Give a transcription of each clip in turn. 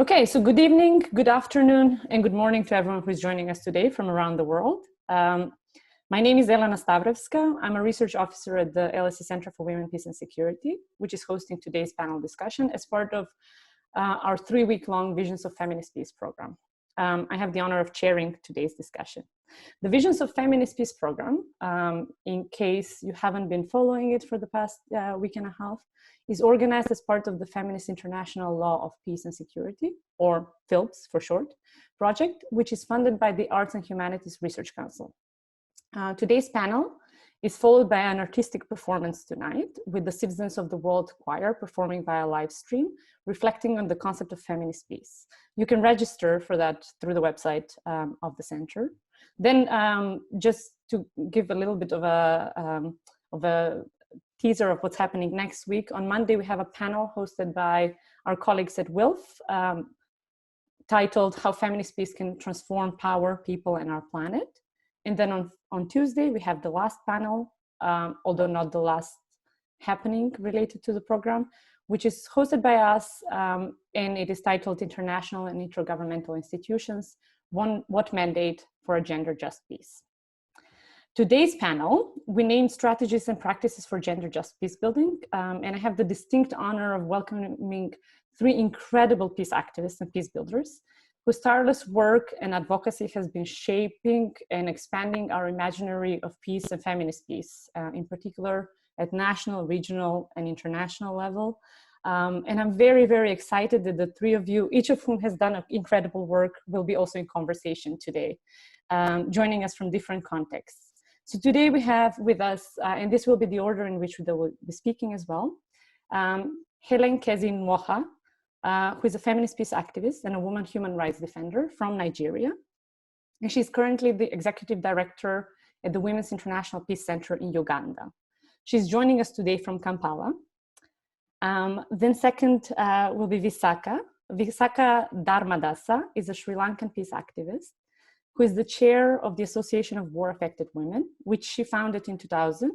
Okay, so good evening, good afternoon, and good morning to everyone who is joining us today from around the world. My name is Elena Stavrevska. I'm a research officer at the LSE Center for Women, Peace and Security, which is hosting today's panel discussion as part of our 3-week-long Visions of Feminist Peace program. I have the honor of chairing today's discussion. The Visions of Feminist Peace program, in case you haven't been following it for the past week and a half, is organized as part of the Feminist International Law of Peace and Security, or FILPS for short, project, which is funded by the Arts and Humanities Research Council. Today's panel is followed by an artistic performance tonight with the Citizens of the World Choir performing via live stream, reflecting on the concept of feminist peace. You can register for that through the website of the center. Then just to give a little bit of a teaser of what's happening next week, on Monday we have a panel hosted by our colleagues at WILF titled How Feminist Peace Can Transform Power, People and Our Planet. And then on Tuesday, we have the last panel, although not the last happening related to the program, which is hosted by us, and it is titled International and Intergovernmental Institutions, What Mandate for a Gender Just Peace. Today's panel, we named Strategies and Practices for Gender Just Peace Building, and I have the distinct honor of welcoming 3 incredible peace activists and peace builders, whose tireless work and advocacy has been shaping and expanding our imaginary of peace and feminist peace, in particular at national, regional, and international level. And I'm very, very excited that the 3 of you, each of whom has done incredible work, will be also in conversation today, joining us from different contexts. So today we have with us, and this will be the order in which they will be speaking as well, Helen Kezie-Nwoha, who is a feminist peace activist and a woman human rights defender from Nigeria. And she's currently the executive director at the Women's International Peace Center in Uganda. She's joining us today from Kampala. Then second will be Visaka. Visaka Dharmadasa is a Sri Lankan peace activist who is the chair of the Association of War-Affected Women, which she founded in 2000.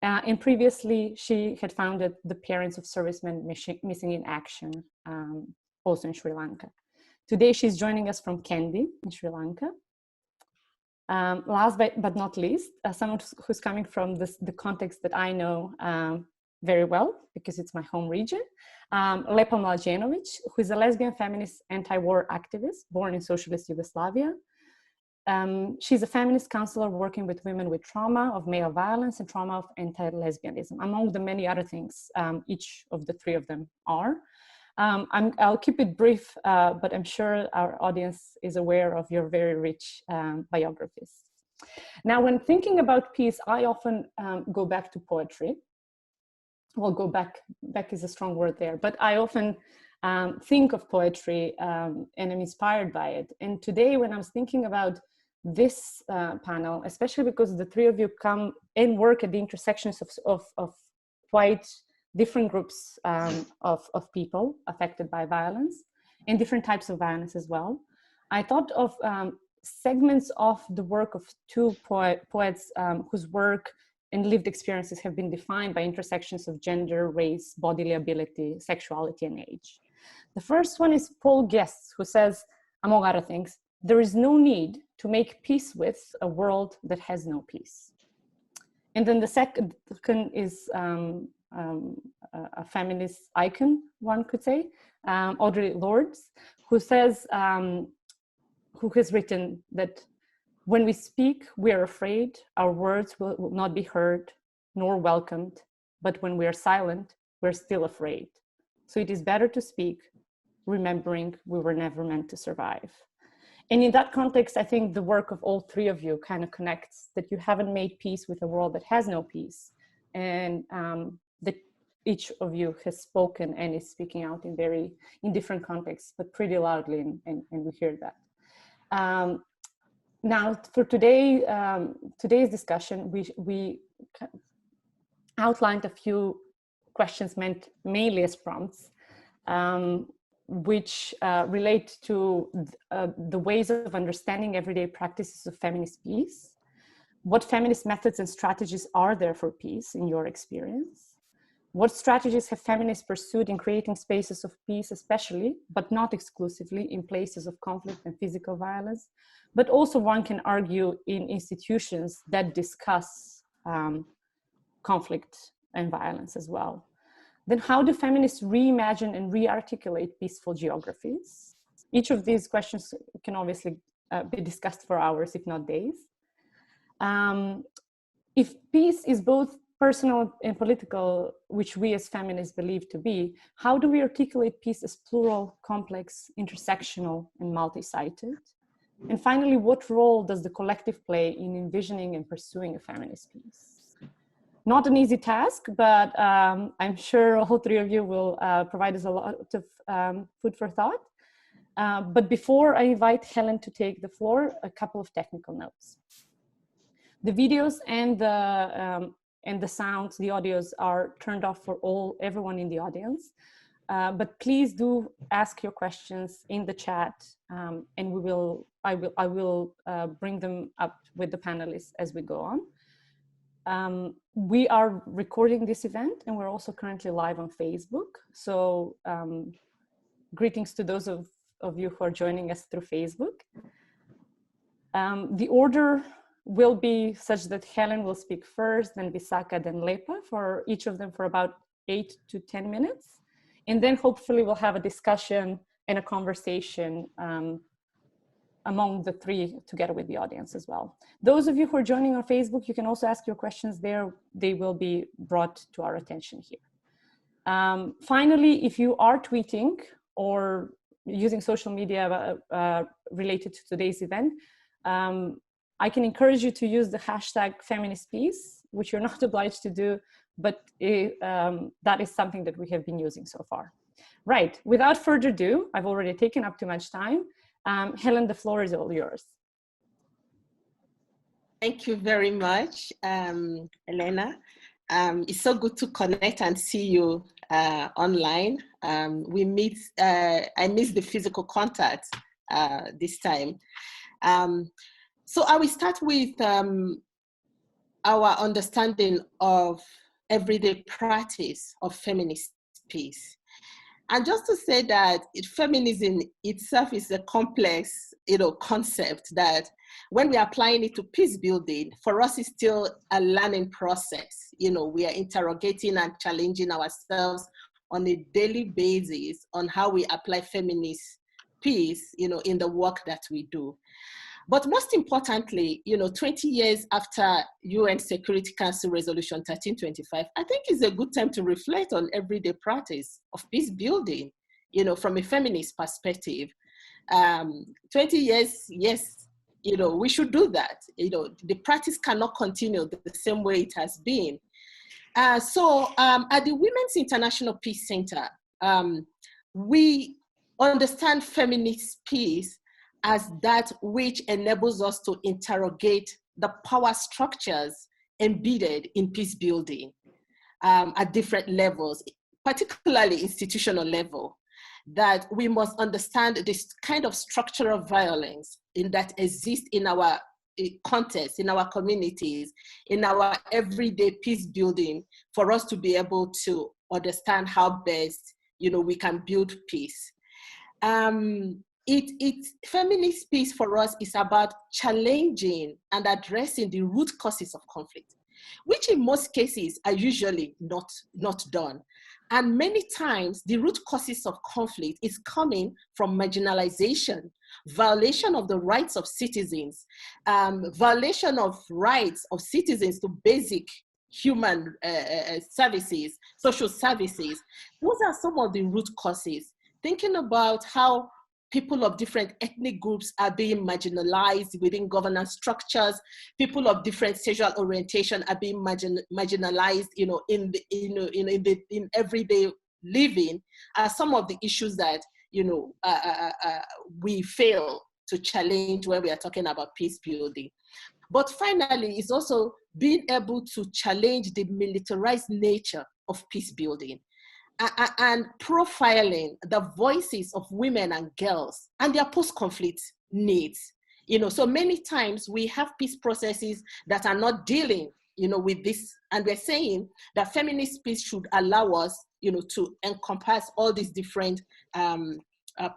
And previously, she had founded the Parents of Servicemen Missing in Action, also in Sri Lanka. Today, she's joining us from Kandy in Sri Lanka. Last but not least, someone who's coming from the context that I know very well, because it's my home region, Lepa Mladjenović, who is a lesbian feminist anti-war activist born in socialist Yugoslavia. She's a feminist counselor working with women with trauma of male violence and trauma of anti-lesbianism, among the many other things each of the 3 of them are. I'll keep it brief, but I'm sure our audience is aware of your very rich biographies. Now, when thinking about peace, I often go back to poetry. Well, go back is a strong word there, but I often think of poetry and I'm inspired by it. And today, when I was thinking about this panel, especially because the 3 of you come and work at the intersections of quite different groups of people affected by violence and different types of violence as well, I thought of segments of the work of 2 poets whose work and lived experiences have been defined by intersections of gender, race, bodily ability, sexuality, and age. The first one is Paul Guest, who says, among other things, there is no need to make peace with a world that has no peace. And then the second is a feminist icon, one could say, Audre Lorde, who says, who has written that when we speak, we are afraid, our words will not be heard nor welcomed, but when we are silent, we're still afraid. So it is better to speak, remembering we were never meant to survive. And in that context, I think the work of all 3 of you kind of connects that you haven't made peace with a world that has no peace, and that each of you has spoken and is speaking out in different contexts, but pretty loudly, and we hear that. Now, for today's discussion, we outlined a few questions meant mainly as prompts, which relate to the ways of understanding everyday practices of feminist peace. What feminist methods and strategies are there for peace in your experience? What strategies have feminists pursued in creating spaces of peace, especially, but not exclusively, in places of conflict and physical violence? But also, one can argue, in institutions that discuss conflict and violence as well. Then how do feminists reimagine and rearticulate peaceful geographies? Each of these questions can obviously be discussed for hours, if not days. If peace is both personal and political, which we as feminists believe to be, how do we articulate peace as plural, complex, intersectional, and multi-sided? And finally, what role does the collective play in envisioning and pursuing a feminist peace? Not an easy task, but I'm sure all three of you will provide us a lot of food for thought. But before I invite Helen to take the floor, a couple of technical notes. The videos and the sounds, the audios are turned off for everyone in the audience. But please do ask your questions in the chat, and I will bring them up with the panelists as we go on. We are recording this event, and we're also currently live on Facebook. So greetings to those of you who are joining us through Facebook. The order will be such that Helen will speak first, then Visaka, then Lepa, for each of them for about 8 to 10 minutes. And then hopefully we'll have a discussion and a conversation among the three together with the audience as well. Those of you who are joining on Facebook, you can also ask your questions there. They will be brought to our attention here. Finally, if you are tweeting or using social media related to today's event, I can encourage you to use the hashtag Feminist Peace, which you're not obliged to do, but that is something that we have been using so far. Right, without further ado, I've already taken up too much time. Helen, the floor is all yours. Thank you very much, Elena. It's so good to connect and see you online. I miss the physical contact this time. So I will start with our understanding of everyday practice of feminist peace. And just to say that feminism itself is a complex, concept that when we are applying it to peace building, for us it's still a learning process. We are interrogating and challenging ourselves on a daily basis on how we apply feminist peace, in the work that we do. But most importantly, 20 years after UN Security Council Resolution 1325, I think it's a good time to reflect on everyday practice of peace building, from a feminist perspective. 20 years, yes, we should do that. The practice cannot continue the same way it has been. So at the Women's International Peace Center, we understand feminist peace as that which enables us to interrogate the power structures embedded in peace building at different levels, particularly institutional level, that we must understand this kind of structural violence that exists in our context, in our communities, in our everyday peace building, for us to be able to understand how best, we can build peace. Feminist peace for us is about challenging and addressing the root causes of conflict, which in most cases are usually not done. And many times the root causes of conflict is coming from marginalization, violation of the rights of citizens, violation of rights of citizens to basic human services, social services. Those are some of the root causes. Thinking about how people of different ethnic groups are being marginalized within governance structures. People of different sexual orientation are being marginalized, in everyday living. Are some of the issues that we fail to challenge when we are talking about peace building. But finally, it's also being able to challenge the militarized nature of peace building, and profiling the voices of women and girls and their post-conflict needs. So many times we have peace processes that are not dealing with this, and we're saying that feminist peace should allow us, to encompass all these different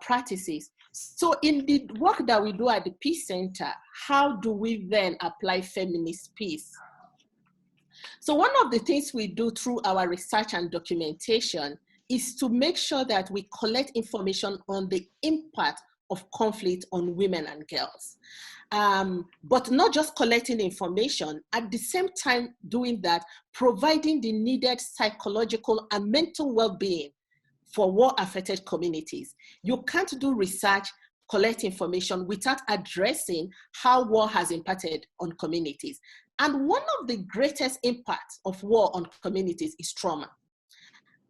practices. So in the work that we do at the Peace Center, how do we then apply feminist peace? So one of the things we do through our research and documentation is to make sure that we collect information on the impact of conflict on women and girls. But not just collecting information, at the same time doing that, providing the needed psychological and mental well-being for war-affected communities. You can't do research, collect information without addressing how war has impacted on communities. And one of the greatest impacts of war on communities is trauma.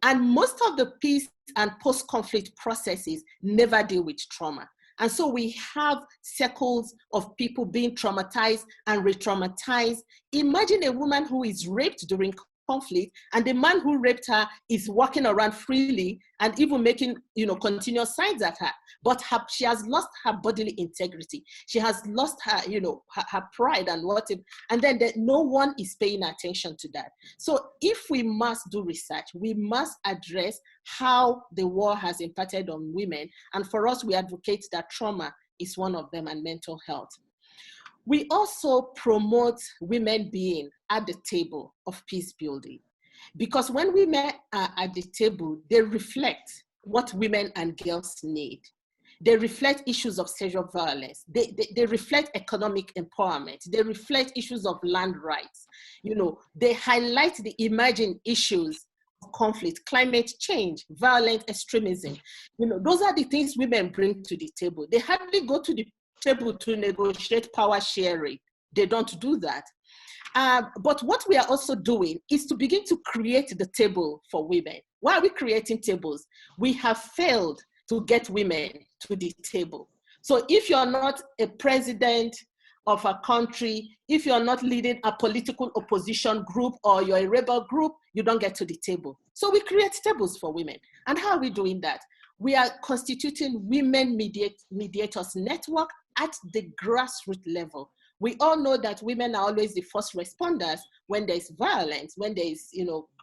And most of the peace and post-conflict processes never deal with trauma. And so we have circles of people being traumatized and re-traumatized. Imagine a woman who is raped during conflict, and the man who raped her is walking around freely and even making, continuous signs at her. But she has lost her bodily integrity. She has lost her, her pride and whatever. And then no one is paying attention to that. So if we must do research, we must address how the war has impacted on women. And for us, we advocate that trauma is one of them, and mental health. We also promote women being at the table of peace building, because when women are at the table, they reflect what women and girls need. They reflect issues of sexual violence. They reflect economic empowerment. They reflect issues of land rights. They highlight the emerging issues of conflict, climate change, violent extremism. Those are the things women bring to the table. They hardly go to the table to negotiate power sharing. They don't do that. But what we are also doing is to begin to create the table for women. Why are we creating tables? We have failed to get women to the table. So if you're not a president of a country, if you're not leading a political opposition group or you're a rebel group, you don't get to the table. So we create tables for women. And how are we doing that? We are constituting women mediators network at the grassroots level. We all know that women are always the first responders when there's violence, when there's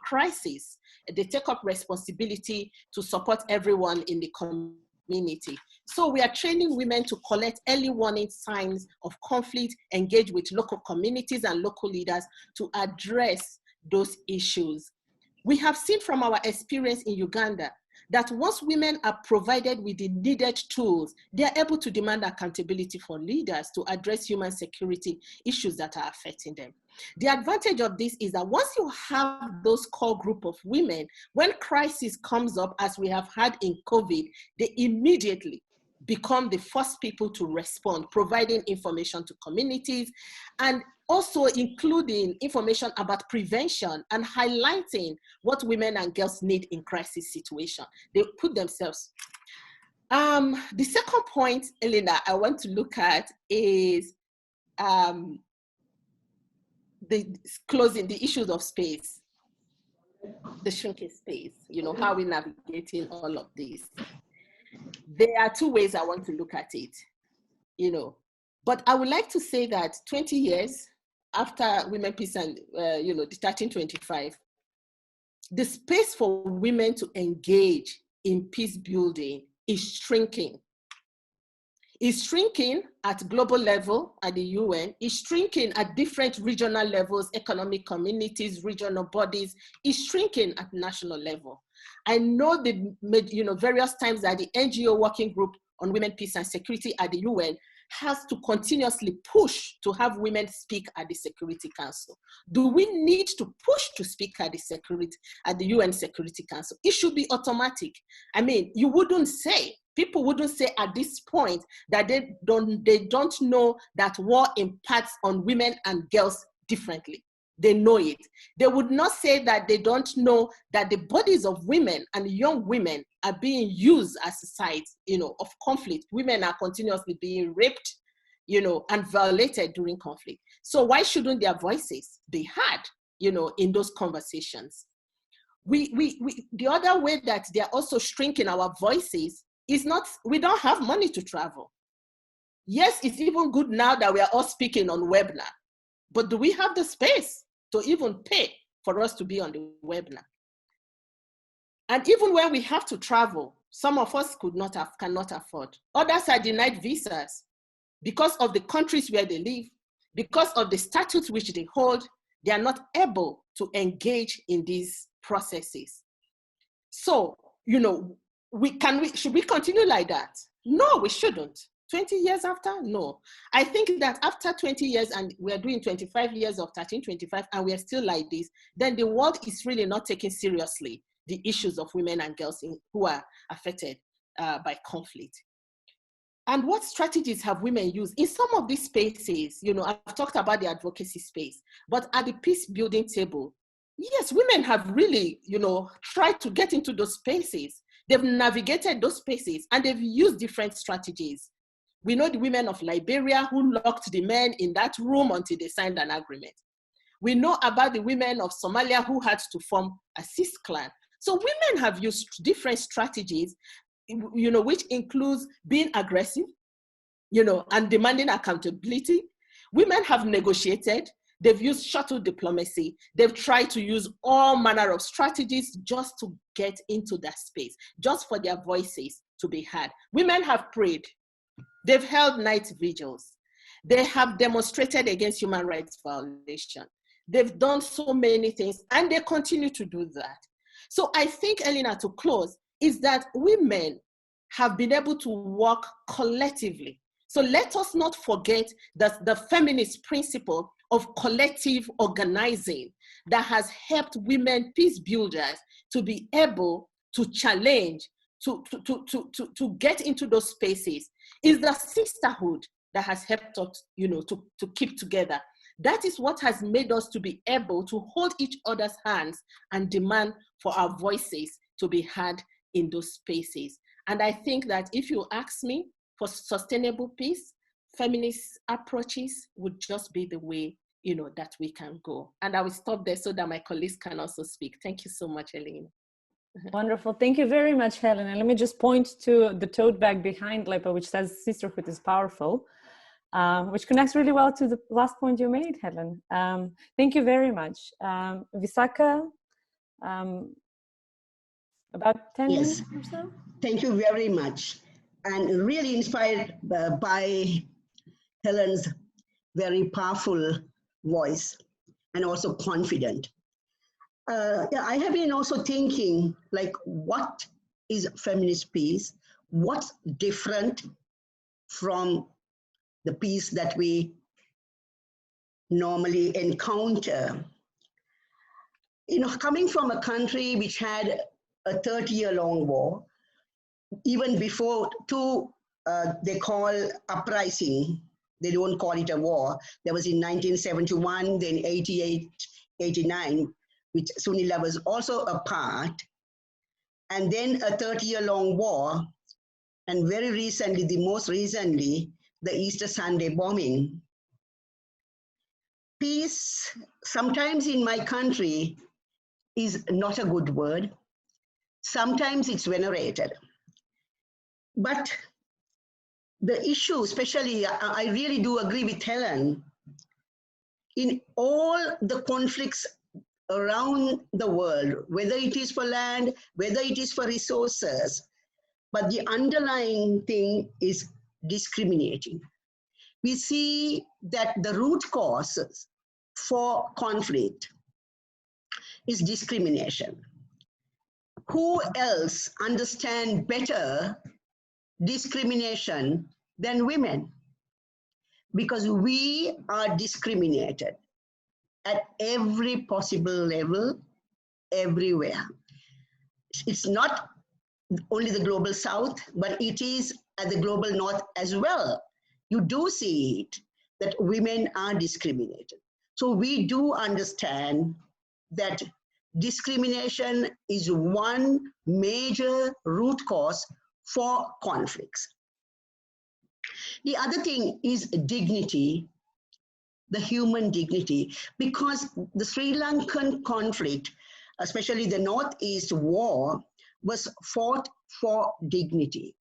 crisis. They take up responsibility to support everyone in the community. So we are training women to collect early warning signs of conflict, engage with local communities and local leaders to address those issues. We have seen from our experience in Uganda that once women are provided with the needed tools, they are able to demand accountability for leaders to address human security issues that are affecting them. The advantage of this is that once you have those core group of women, when crisis comes up, as we have had in COVID, they immediately become the first people to respond, providing information to communities, and also including information about prevention and highlighting what women and girls need in crisis situations. They put themselves. The second point, Elena, I want to look at is closing the issues of space, the shrinking space, how we're navigating all of this. There are two ways I want to look at it, but I would like to say that 20 years after Women, Peace and, the 1325, the space for women to engage in peace building is shrinking. It's shrinking at global level at the UN, it's shrinking at different regional levels, economic communities, regional bodies, it's shrinking at national level. I know the various times that the NGO working group on women, peace and security at the UN has to continuously push to have women speak at the Security Council. Do we need to push to speak at the UN Security Council? It should be automatic. I mean, people wouldn't say at this point that they don't know that war impacts on women and girls differently. They know it. They would not say that they don't know that the bodies of women and young women are being used as a site, of conflict. Women are continuously being raped, and violated during conflict. So why shouldn't their voices be heard, in those conversations? The other way that they're also shrinking our voices is not, we don't have money to travel. Yes, it's even good now that we are all speaking on webinar, but do we have the space to even pay for us to be on the webinar. And even when we have to travel, some of us cannot afford. Others are denied visas because of the countries where they live, because of the statutes which they hold. They are not able to engage in these processes. So, you know, should we continue like that? No, we shouldn't. 20 years after? No. I think that after 20 years, and we're doing 25 years of 1325, and we're still like this, then the world is really not taking seriously the issues of women and girls who are affected by conflict. And what strategies have women used in some of these spaces? You know, I've talked about the advocacy space, but at the peace building table, yes, women have really, you know, tried to get into those spaces. They've navigated those spaces and they've used different strategies. We know the women of Liberia who locked the men in that room until they signed an agreement. We know about the women of Somalia who had to form a cis clan. So women have used different strategies, you know, which includes being aggressive, you know, and demanding accountability. Women have negotiated. They've used shuttle diplomacy. They've tried to use all manner of strategies just to get into that space, just for their voices to be heard. Women have prayed. They've held night vigils. They have demonstrated against human rights violation. They've done so many things, and they continue to do that. So I think, Elena, to close, is that women have been able to work collectively. So let us not forget that the feminist principle of collective organizing that has helped women peace builders to be able to challenge, to get into those spaces, is the sisterhood that has helped us, you know, to keep together. That is what has made us to be able to hold each other's hands and demand for our voices to be heard in those spaces. And I think that if you ask me, for sustainable peace, feminist approaches would just be the way, you know, that we can go. And I will stop there so that my colleagues can also speak. Thank you so much, Elena. Wonderful. Thank you very much, Helen. And let me just point to the tote bag behind Lepa, which says sisterhood is powerful, which connects really well to the last point you made, Helen. Thank you very much. Visaka, about 10 minutes or so? Thank you very much. And really inspired by Helen's very powerful voice and also confident. Yeah, I have been also thinking, like, what is feminist peace? What's different from the peace that we normally encounter? You know, coming from a country which had a 30-year-long war, even before they call uprising, they don't call it a war. There was in 1971, then 88, 89, which Sunila was also a part, and then a 30-year-long war, and very recently, most recently, the Easter Sunday bombing. Peace, sometimes in my country, is not a good word. Sometimes it's venerated. But the issue, especially, I really do agree with Helen, in all the conflicts around the world, whether it is for land, whether it is for resources, but the underlying thing is discriminating. We see that the root causes for conflict is discrimination. Who else understands better discrimination than women? Because we are discriminated at every possible level, everywhere. It's not only the global south, but it is at the global north as well. You do see it, that women are discriminated. So we do understand that discrimination is one major root cause for conflicts. The other thing is dignity, the human dignity, because the Sri Lankan conflict, especially the Northeast War, was fought for dignity.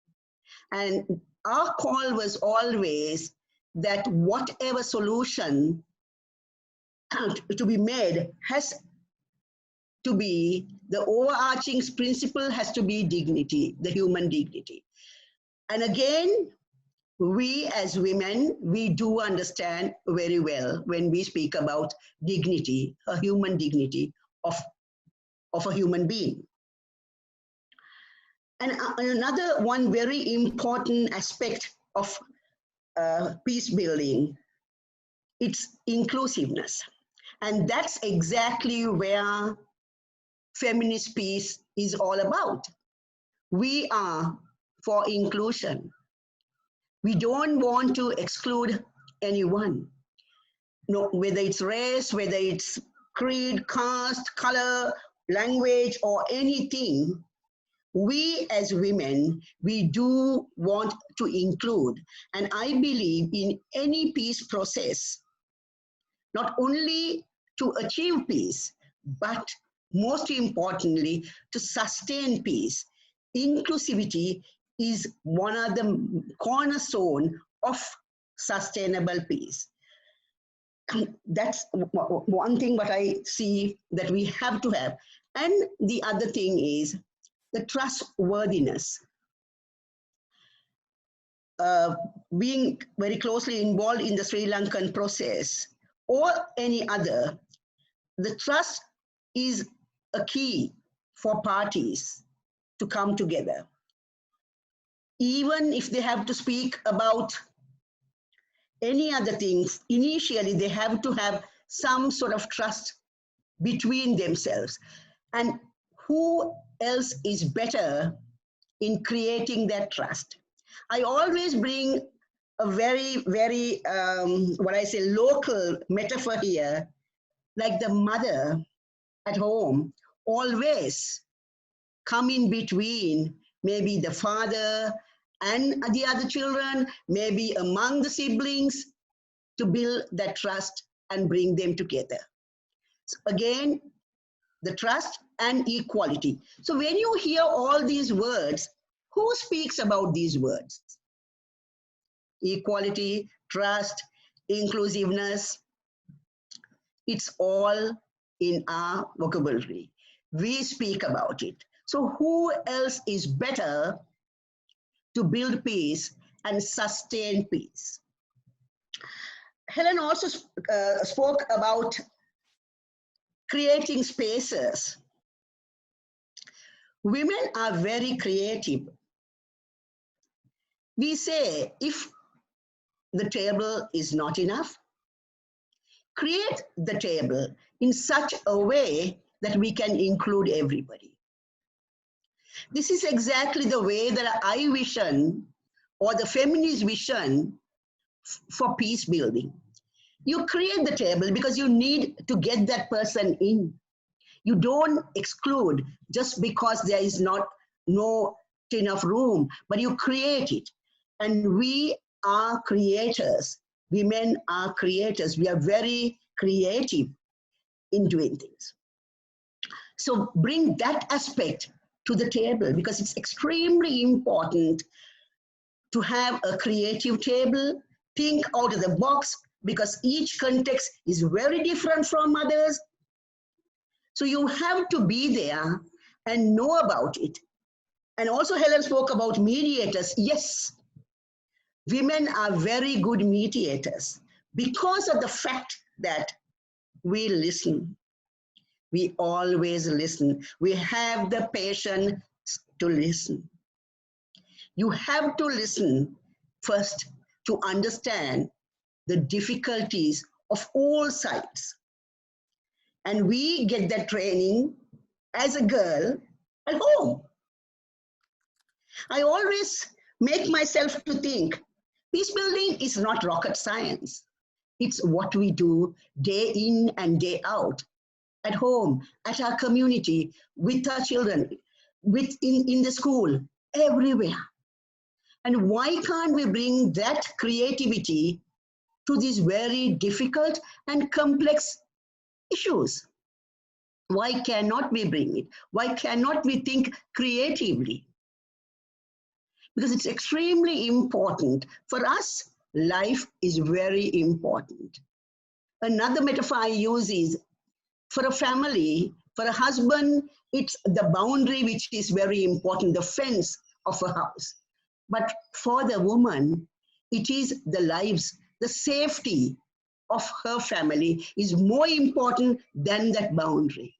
And our call was always that whatever solution to be made has to be, the overarching principle has to be dignity, the human dignity. And again, we as women, we do understand very well when we speak about dignity, a human dignity of a human being. And another one very important aspect of peace building, it's inclusiveness. And that's exactly where feminist peace is all about. We are for inclusion. We don't want to exclude anyone, no, whether it's race, whether it's creed, caste, color, language, or anything. We as women, we do want to include. And I believe in any peace process, not only to achieve peace, but most importantly, to sustain peace. Inclusivity is one of the cornerstone of sustainable peace. That's one thing what I see that we have to have. And the other thing is the trustworthiness. Being very closely involved in the Sri Lankan process or any other, the trust is a key for parties to come together. Even if they have to speak about any other things, initially they have to have some sort of trust between themselves. And who else is better in creating that trust? I always bring a very, very, what I say, local metaphor here, like the mother at home always come in between maybe the father and the other children, maybe among the siblings, to build that trust and bring them together. So again, the trust and equality. So when you hear all these words, who speaks about these words? Equality, trust, inclusiveness, it's all in our vocabulary. We speak about it. So who else is better to build peace and sustain peace? Helen also spoke about creating spaces. Women are very creative. We say, if the table is not enough, create the table in such a way that we can include everybody. This is exactly the way that I vision, or the feminist vision for peace building. You create the table because you need to get that person in. You don't exclude just because there is not enough room, but you create it. And we are creators. Women are creators. We are very creative in doing things. So bring that aspect to the table, because it's extremely important to have a creative table. Think out of the box, because each context is very different from others. So you have to be there and know about it. And also Helen spoke about mediators. Yes, women are very good mediators because of the fact that we listen. We always listen. We have the patience to listen. You have to listen first to understand the difficulties of all sides. And we get that training as a girl at home. I always make myself to think, peace building is not rocket science. It's what we do day in and day out, at home, at our community, with our children, in the school, everywhere. And why can't we bring that creativity to these very difficult and complex issues? Why cannot we bring it? Why cannot we think creatively? Because it's extremely important. For us, life is very important. Another metaphor I use is, for a family, for a husband, it's the boundary which is very important, the fence of a house. But for the woman, it is the lives, the safety of her family is more important than that boundary.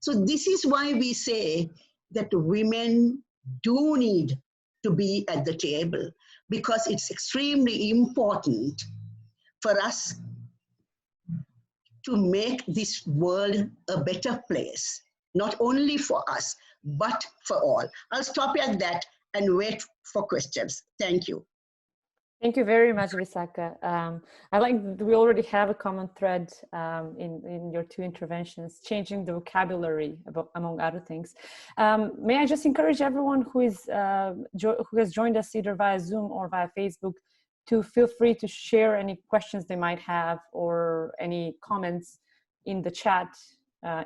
So this is why we say that women do need to be at the table, because it's extremely important for us to make this world a better place, not only for us, but for all. I'll stop at that and wait for questions. Thank you. Thank you very much, Visaka. I like that we already have a common thread in your two interventions, changing the vocabulary, among other things. May I just encourage everyone who has joined us either via Zoom or via Facebook to feel free to share any questions they might have or any comments in the chat,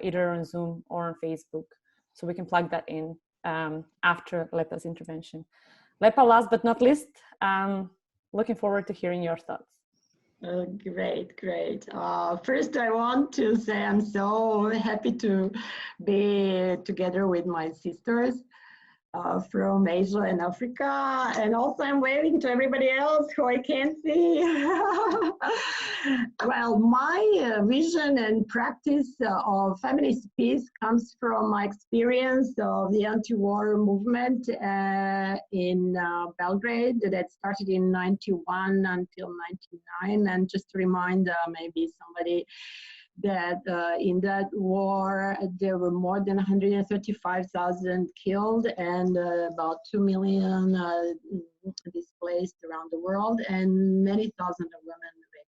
either on Zoom or on Facebook, so we can plug that in after Lepa's intervention. Lepa, last but not least, looking forward to hearing your thoughts. Great. First, I want to say I'm so happy to be together with my sisters from Asia and Africa, and also I'm waving to everybody else who I can't see. Well, my vision and practice of feminist peace comes from my experience of the anti-war movement in Belgrade that started in 91 until 99. And just to remind maybe somebody that in that war there were more than 135,000 killed and about 2 million displaced around the world, and many thousands of women raped.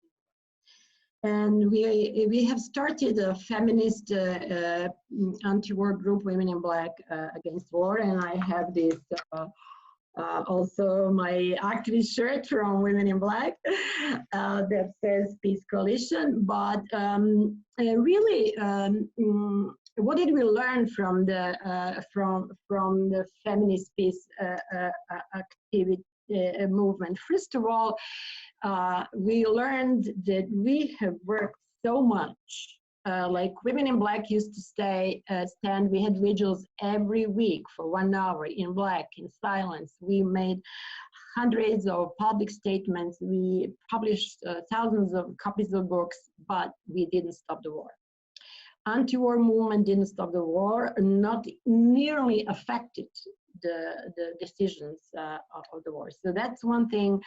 And we have started a feminist anti-war group, Women in Black Against War, and I have this also my activist shirt from Women in Black that says Peace Coalition. But really, what did we learn from the feminist peace activity movement? First of all, we learned that we have worked so much. Like Women in Black used to stand, we had vigils every week for 1 hour in black, in silence. We made hundreds of public statements. We published thousands of copies of books, but we didn't stop the war. Anti-war movement didn't stop the war, not nearly affected the decisions of the war. So that's one thing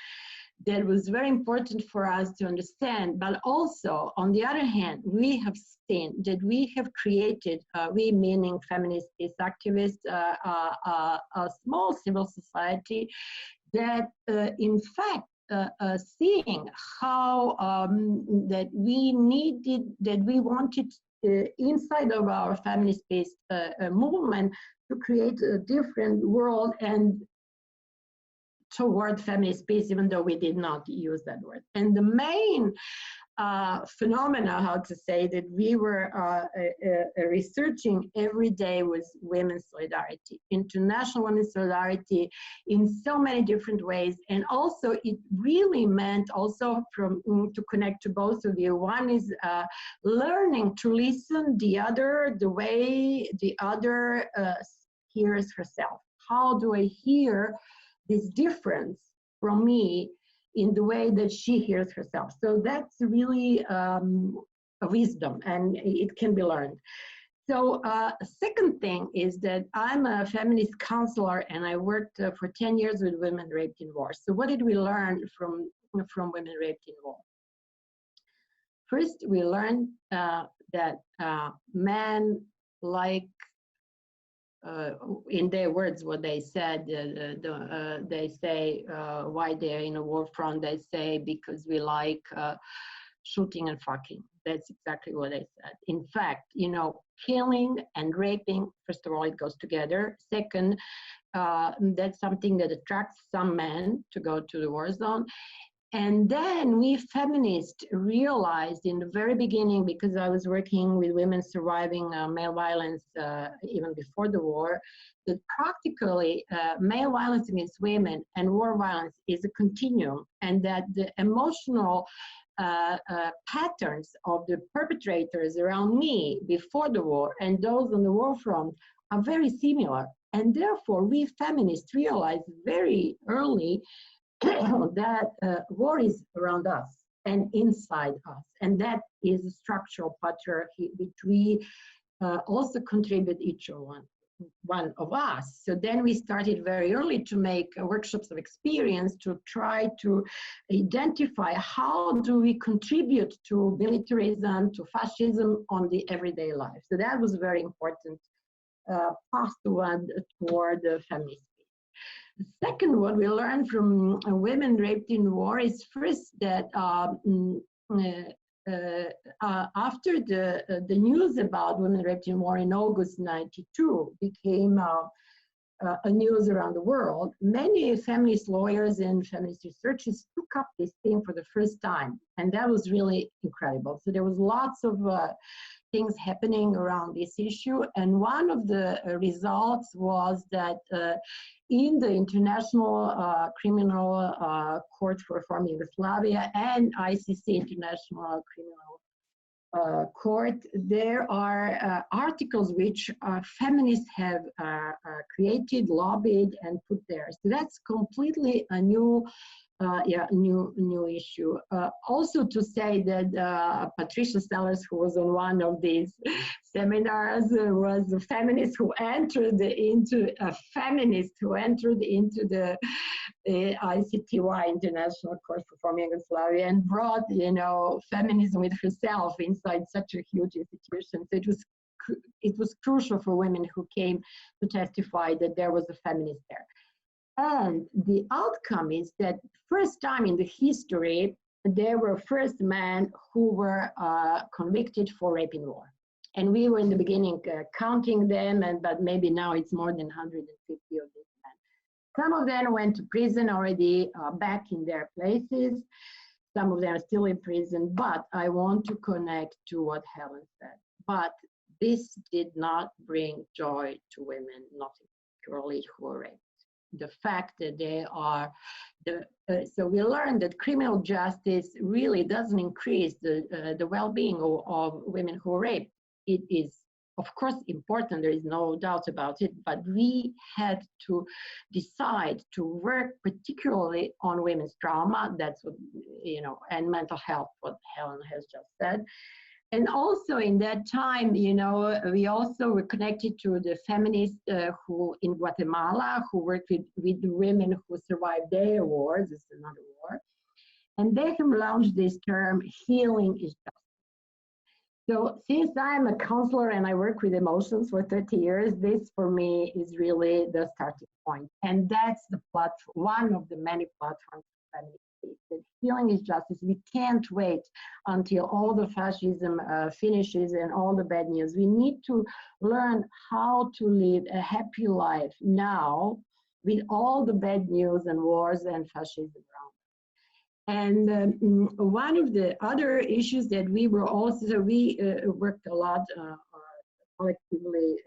that was very important for us to understand. But also, on the other hand, we have seen that we have created, we meaning feminist peace activists, a small civil society that in fact seeing how that we wanted inside of our feminist peace movement to create a different world and toward feminist peace, even though we did not use that word. And the main phenomena, how to say, that we were researching every day was women's solidarity, international women's solidarity in so many different ways. And also it really meant also to connect to both of you. One is learning to listen the way the other hears herself. How do I hear this difference from me in the way that she hears herself? So that's really a wisdom, and it can be learned. So second thing is that I'm a feminist counselor, and I worked for 10 years with women raped in war. So what did we learn from women raped in war? First, we learned that men like, in their words, what they said, they say why they're in a war front, they say because we like shooting and fucking. That's exactly what they said. In fact, you know, killing and raping, first of all, it goes together. Second, that's something that attracts some men to go to the war zone. And then we feminists realized in the very beginning, because I was working with women surviving male violence even before the war, that practically male violence against women and war violence is a continuum, and that the emotional patterns of the perpetrators around me before the war and those on the war front are very similar. And therefore, we feminists realized very early that war is around us and inside us. And that is a structural patriarchy which we also contribute each one of us. So then we started very early to make workshops of experience to try to identify how do we contribute to militarism, to fascism on the everyday life. So that was very important path toward the feminist peace. The second, what we learned from women raped in war is first that after the news about women raped in war in August '92 became a news around the world, many feminist lawyers and feminist researchers took up this theme for the first time, and that was really incredible. So there was lots of things happening around this issue, and one of the results was that in the International Criminal Court for Reform Yugoslavia and ICC, International Criminal Court, there are articles which feminists have created, lobbied, and put there. So that's completely a new new issue. Also to say that Patricia Sellers, who was on one of these seminars, was a feminist who entered into the ICTY, International Court for Reform Yugoslavia, and brought, you know, feminism with herself inside such a huge institution. So it was crucial for women who came to testify that there was a feminist there. And the outcome is that first time in the history, there were first men who were convicted for rape in war. And we were in the beginning counting them, but maybe now it's more than 150 of these men. Some of them went to prison already, back in their places. Some of them are still in prison, but I want to connect to what Helen said. But this did not bring joy to women, not particularly who were raped. The fact that they are, so we learned that criminal justice really doesn't increase the well-being of women who are raped. It is, of course, important, there is no doubt about it, but we had to decide to work particularly on women's trauma, that's what, you know, and mental health, what Helen has just said. And also in that time, you know, we also were connected to the feminists who in Guatemala, who worked with the women who survived their wars, this is another war. And they have launched this term, healing is justice. So since I'm a counselor and I work with emotions for 30 years, this for me is really the starting point. And that's the platform, one of the many platforms for feminist peace. That healing is justice. We can't wait until all the fascism finishes and all the bad news. We need to learn how to live a happy life now with all the bad news and wars and fascism around. And one of the other issues that we were also, we worked a lot collectively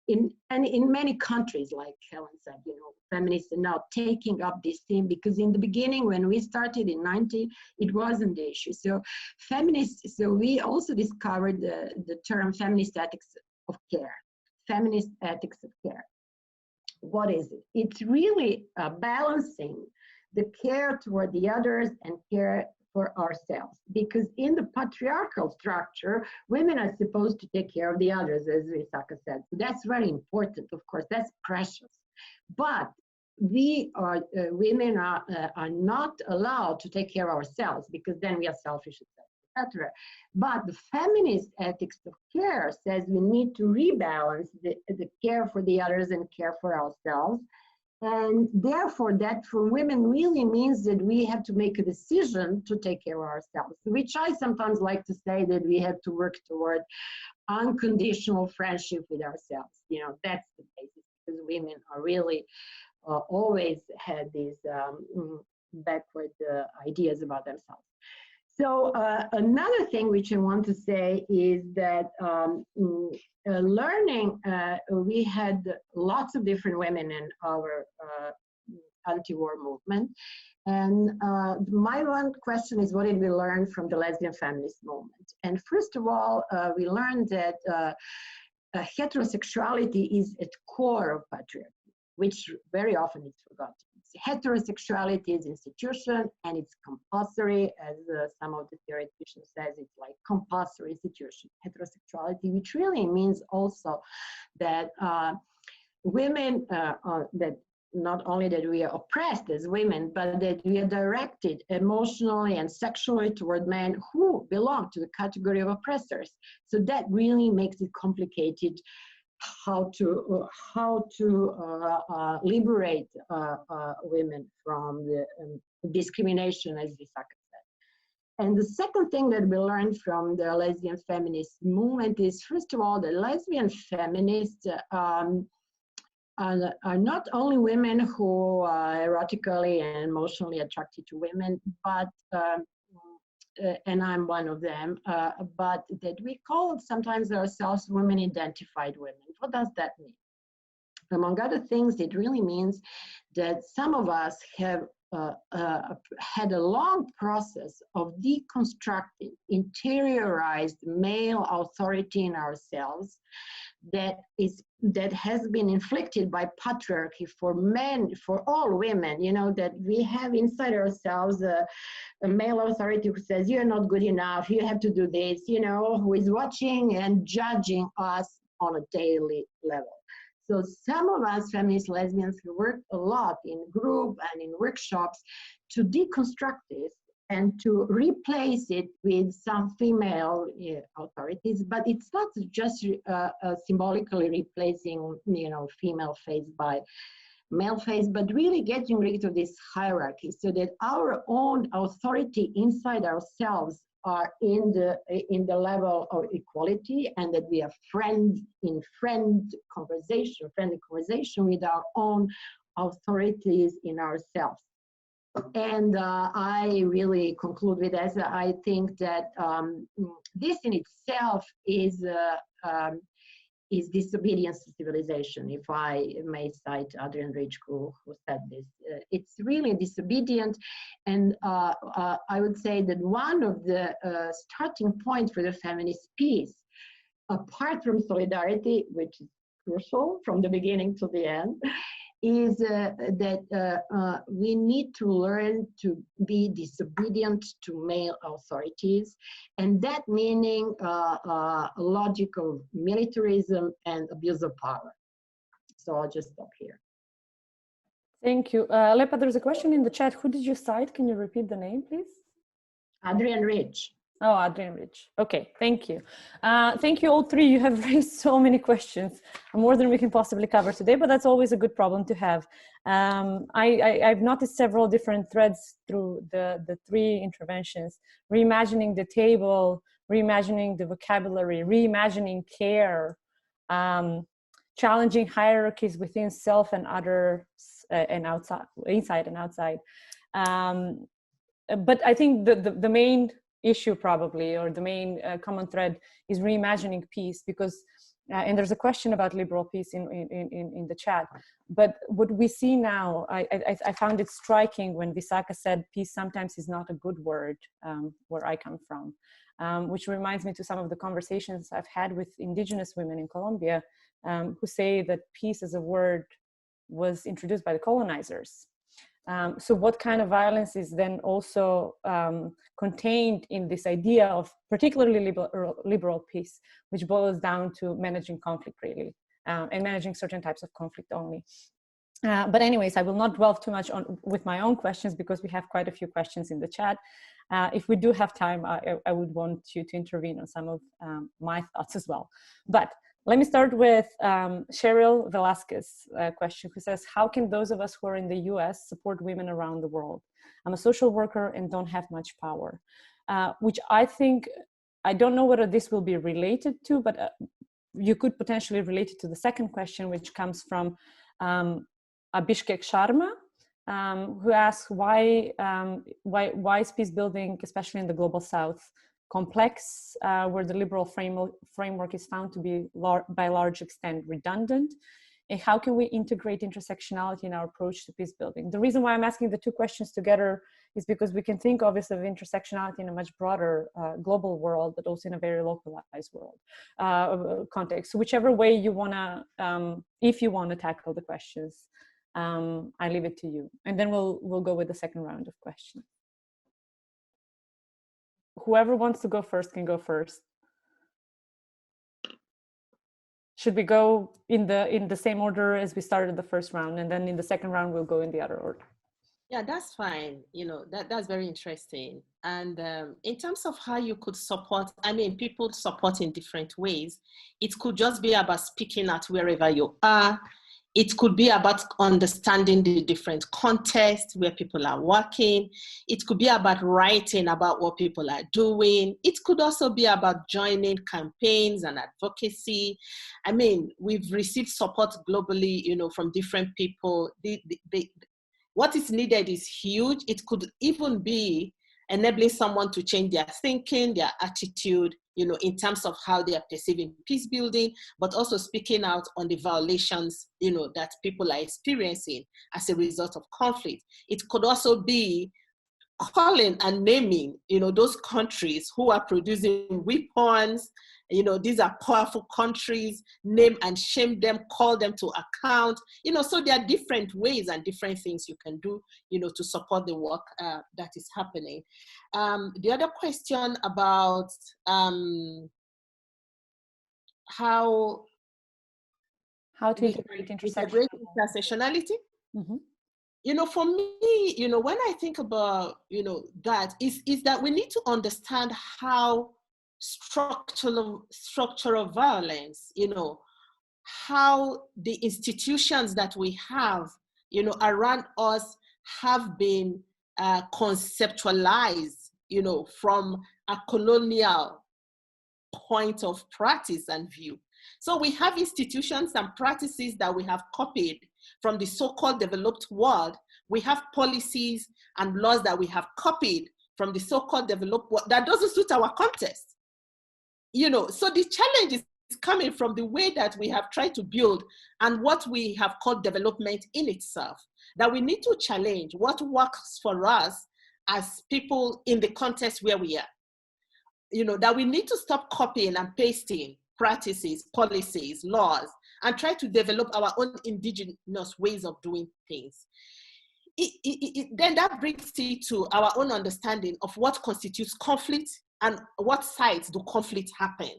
in many countries, like Helen said, you know, feminists are now taking up this theme, because in the beginning, when we started in '90, it wasn't the issue. So feminists, so we also discovered the term feminist ethics of care, feminist ethics of care. What is it? It's really balancing the care toward the others and care for ourselves. Because in the patriarchal structure, women are supposed to take care of the others, as Visaka said. So that's very important, of course, that's precious. But we are, women are not allowed to take care of ourselves, because then we are selfish, etc. But the feminist ethics of care says we need to rebalance the care for the others and care for ourselves. And therefore, that for women really means that we have to make a decision to take care of ourselves, which I sometimes like to say that we have to work toward unconditional friendship with ourselves. You know, that's the basis, because women are really always had these backward ideas about themselves. So another thing which I want to say is that learning, we had lots of different women in our anti-war movement, And my one question is, what did we learn from the lesbian feminist movement? And first of all, we learned that heterosexuality is at core of patriarchy, which very often is forgotten. Heterosexuality is institution and it's compulsory, as some of the theoreticians says, it's like compulsory institution, heterosexuality, which really means also that women, that not only that we are oppressed as women, but that we are directed emotionally and sexually toward men who belong to the category of oppressors. So that really makes it complicated how to liberate women from the discrimination, as Visaka said. And the second thing that we learned from the lesbian feminist movement is, first of all, the lesbian feminists are not only women who are erotically and emotionally attracted to women, but and I'm one of them, but that we call sometimes ourselves women-identified women. What does that mean? Among other things, it really means that some of us have had a long process of deconstructing interiorized male authority in ourselves that has been inflicted by patriarchy for men, for all women, you know, that we have inside ourselves a male authority who says, you're not good enough, you have to do this, you know, who is watching and judging us on a daily level. So some of us feminist lesbians work a lot in group and in workshops to deconstruct this and to replace it with some female authorities, but it's not just symbolically replacing, you know, female face by male face, but really getting rid of this hierarchy so that our own authority inside ourselves are in the level of equality, and that we are friendly conversation with our own authorities in ourselves. And I really conclude with this. I think that this in itself is disobedience to civilization, if I may cite Adrian Rich, who said this. It's really disobedient, and I would say that one of the starting points for the feminist peace, apart from solidarity, which is crucial from the beginning to the end, is that we need to learn to be disobedient to male authorities, and that meaning logic of militarism and abuse of power. So I'll just stop here. Thank you. Lepa, there's a question in the chat. Who did you cite? Can you repeat the name, please? Adrian Rich. Oh, Adrian Rich. Okay, thank you. Thank you all three. You have raised so many questions, more than we can possibly cover today, but that's always a good problem to have. I've noticed several different threads through the three interventions: reimagining the table, reimagining the vocabulary, reimagining care, challenging hierarchies within self and others and outside, inside and outside. But I think the main issue probably, or the main common thread, is reimagining peace, because and there's a question about liberal peace in the chat, but what we see now, I found it striking when Visaka said peace sometimes is not a good word, where I come from, which reminds me to some of the conversations I've had with indigenous women in Colombia, who say that peace as a word was introduced by the colonizers. So what kind of violence is then also contained in this idea of particularly liberal peace, which boils down to managing conflict really, and managing certain types of conflict only. But anyways, I will not dwell too much on with my own questions, because we have quite a few questions in the chat. If we do have time, I would want you to intervene on some of my thoughts as well. But let me start with Cheryl Velasquez's question, who says, how can those of us who are in the US support women around the world? I'm a social worker and don't have much power, which I think, I don't know whether this will be related to, but you could potentially relate it to the second question, which comes from Abhishek Sharma, who asks why is peace building, especially in the global South, complex, where the liberal framework is found to be by a large extent redundant? and how can we integrate intersectionality in our approach to peace building? The reason why I'm asking the two questions together is because we can think obviously of intersectionality in a much broader global world, but also in a very localized world context. So whichever way you wanna, if you wanna tackle the questions, I leave it to you. And then we'll go with the second round of questions. Whoever wants to go first can go first. Should we go in the same order as we started the first round, and then in the second round we'll go in the other order? Yeah, that's fine. You know, that's very interesting. And in terms of how you could support, I mean, people support in different ways. It could just be about speaking out wherever you are. It could be about understanding the different contexts where people are working. It could be about writing about what people are doing. It could also be about joining campaigns and advocacy. I mean, we've received support globally, you know, from different people. What is needed is huge. It could even be enabling someone to change their thinking, their attitude, you know, in terms of how they are perceiving peace building, but also speaking out on the violations, you know, that people are experiencing as a result of conflict. It could also be calling and naming, you know, those countries who are producing weapons. You know, these are powerful countries, name and shame them, call them to account. You know, so there are different ways and different things you can do, you know, to support the work that is happening. The other question about how to integrate intersectionality. Mm-hmm. You know, for me, you know, when I think about, you know, that is that we need to understand how structural violence, you know, how the institutions that we have, you know, around us have been conceptualized, you know, from a colonial point of practice and view. So we have institutions and practices that we have copied from the so-called developed world. We have policies and laws that we have copied from the so-called developed world that doesn't suit our context. You know, so the challenge is coming from the way that we have tried to build and what we have called development in itself, that we need to challenge what works for us as people in the context where we are. You know, that we need to stop copying and pasting practices, policies, laws, and try to develop our own indigenous ways of doing things. Then that brings it to our own understanding of what constitutes conflict and what sides do conflict happen.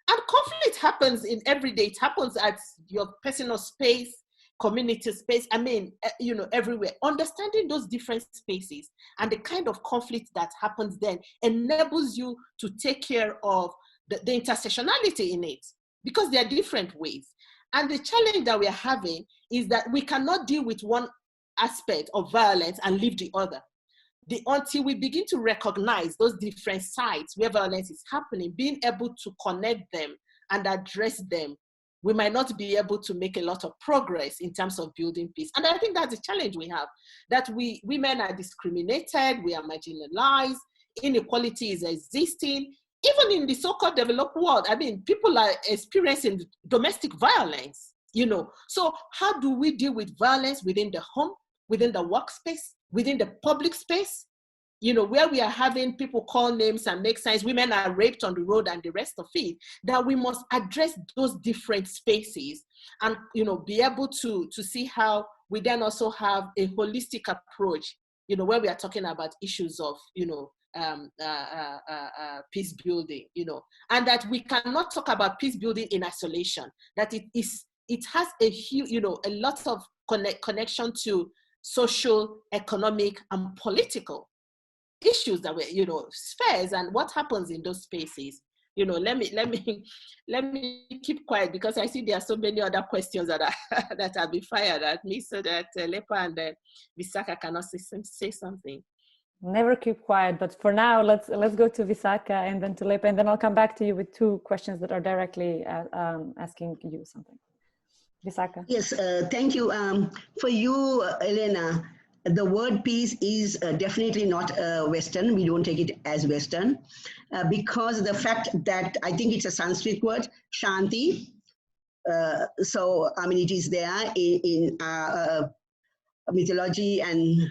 And conflict happens in every day. It happens at your personal space, community space, I mean, you know, everywhere. Understanding those different spaces and the kind of conflict that happens then enables you to take care of the intersectionality in it, because there are different ways. And the challenge that we are having is that we cannot deal with one aspect of violence and leave the other. Until we begin to recognize those different sides where violence is happening, being able to connect them and address them, we might not be able to make a lot of progress in terms of building peace. And I think that's the challenge we have, that women are discriminated, we are marginalized, inequality is existing. Even in the so-called developed world, I mean, people are experiencing domestic violence, you know. So how do we deal with violence within the home, within the workspace, within the public space, you know, where we are having people call names and make signs, women are raped on the road and the rest of it, that we must address those different spaces and, you know, be able to see how we then also have a holistic approach, you know, where we are talking about issues of, you know, peace building, you know, and that we cannot talk about peace building in isolation, that it has a huge, you know, a lot of connection to social, economic, and political issues that were, you know, spheres and what happens in those spaces. You know, let me keep quiet because I see there are so many other questions that are that have been fired at me, so that Lepa and Visaka cannot say something. Never keep quiet, but for now, let's go to Visaka and then to Lepa, and then I'll come back to you with two questions that are directly asking you something. Visaka. Yes, thank you. For you, Elena, the word peace is definitely not Western. We don't take it as Western because the fact that I think it's a Sanskrit word, Shanti, So, I mean, it is there in mythology, and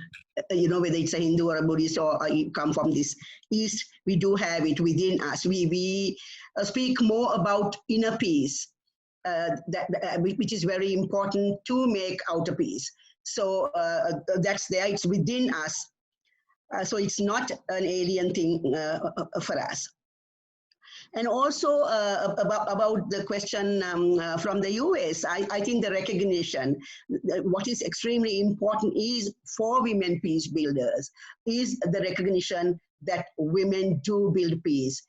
whether it's a Hindu or a Buddhist or you come from this East, we do have it within us. We speak more about inner peace, which is very important to make outer peace. So that's there, it's within us. So it's not an alien thing for us. And also about the question from the US, I think the recognition, what is extremely important is for women peace builders, is the recognition that women do build peace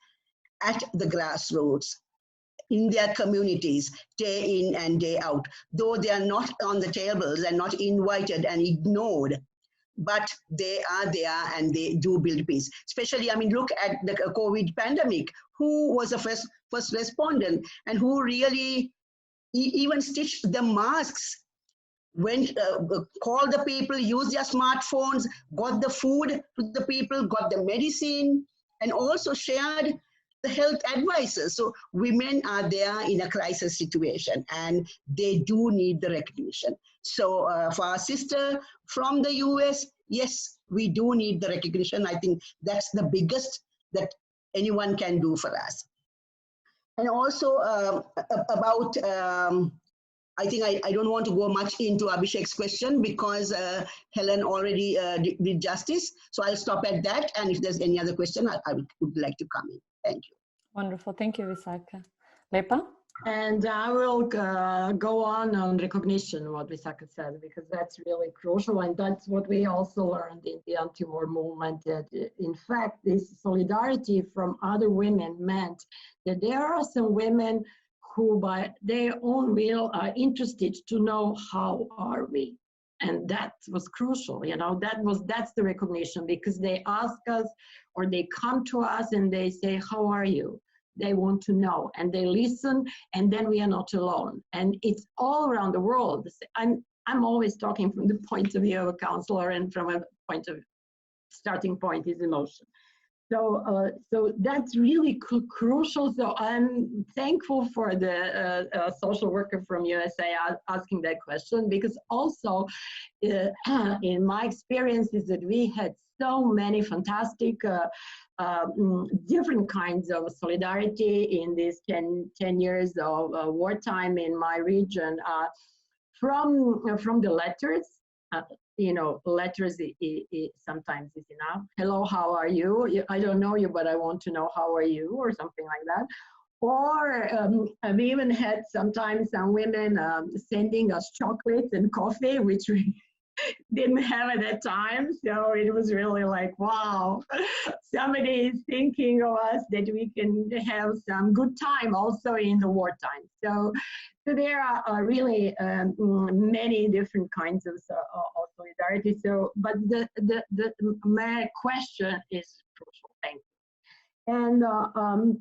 at the grassroots, in their communities, day in and day out, though they are not on the tables and not invited and ignored. But they are there and they do build peace. Especially, I mean, look at the COVID pandemic. Who was the first respondent and who really even stitched the masks, went, called the people, used their smartphones, got the food to the people, got the medicine, and also shared the health advices. So women are there in a crisis situation and they do need the recognition. So for our sister from the US, yes, we do need the recognition. I think that's the biggest that anyone can do for us. And also about, I think I don't want to go much into Abhishek's question because Helen already did justice. So I'll stop at that. And if there's any other question, I would like to come in. Thank you. Wonderful. Thank you, Visaka. Lepa? And I will go on recognition, what Visaka said, because that's really crucial. And that's what we also learned in the anti-war movement, that in fact, this solidarity from other women meant that there are some women who by their own will are interested to know how are we. And that was crucial, that's the recognition, because they ask us or they come to us and they say, how are you? They want to know and they listen, and then we are not alone. And it's all around the world. I'm always talking from the point of view of a counselor, and from a point of starting point is emotion. So that's really crucial. So I'm thankful for the social worker from USA asking that question, because also in my experiences that we had so many fantastic different kinds of solidarity in these 10 years of wartime in my region, from the letters. Letters sometimes is enough. Hello, how are you? I don't know you, but I want to know how are you, or something like that. Or I've even had sometimes some women sending us chocolates and coffee, which we didn't have at that time. So it was really like, wow, somebody is thinking of us, that we can have some good time also in the wartime. So there are really many different kinds of solidarity. So, but my question is crucial. Thank you.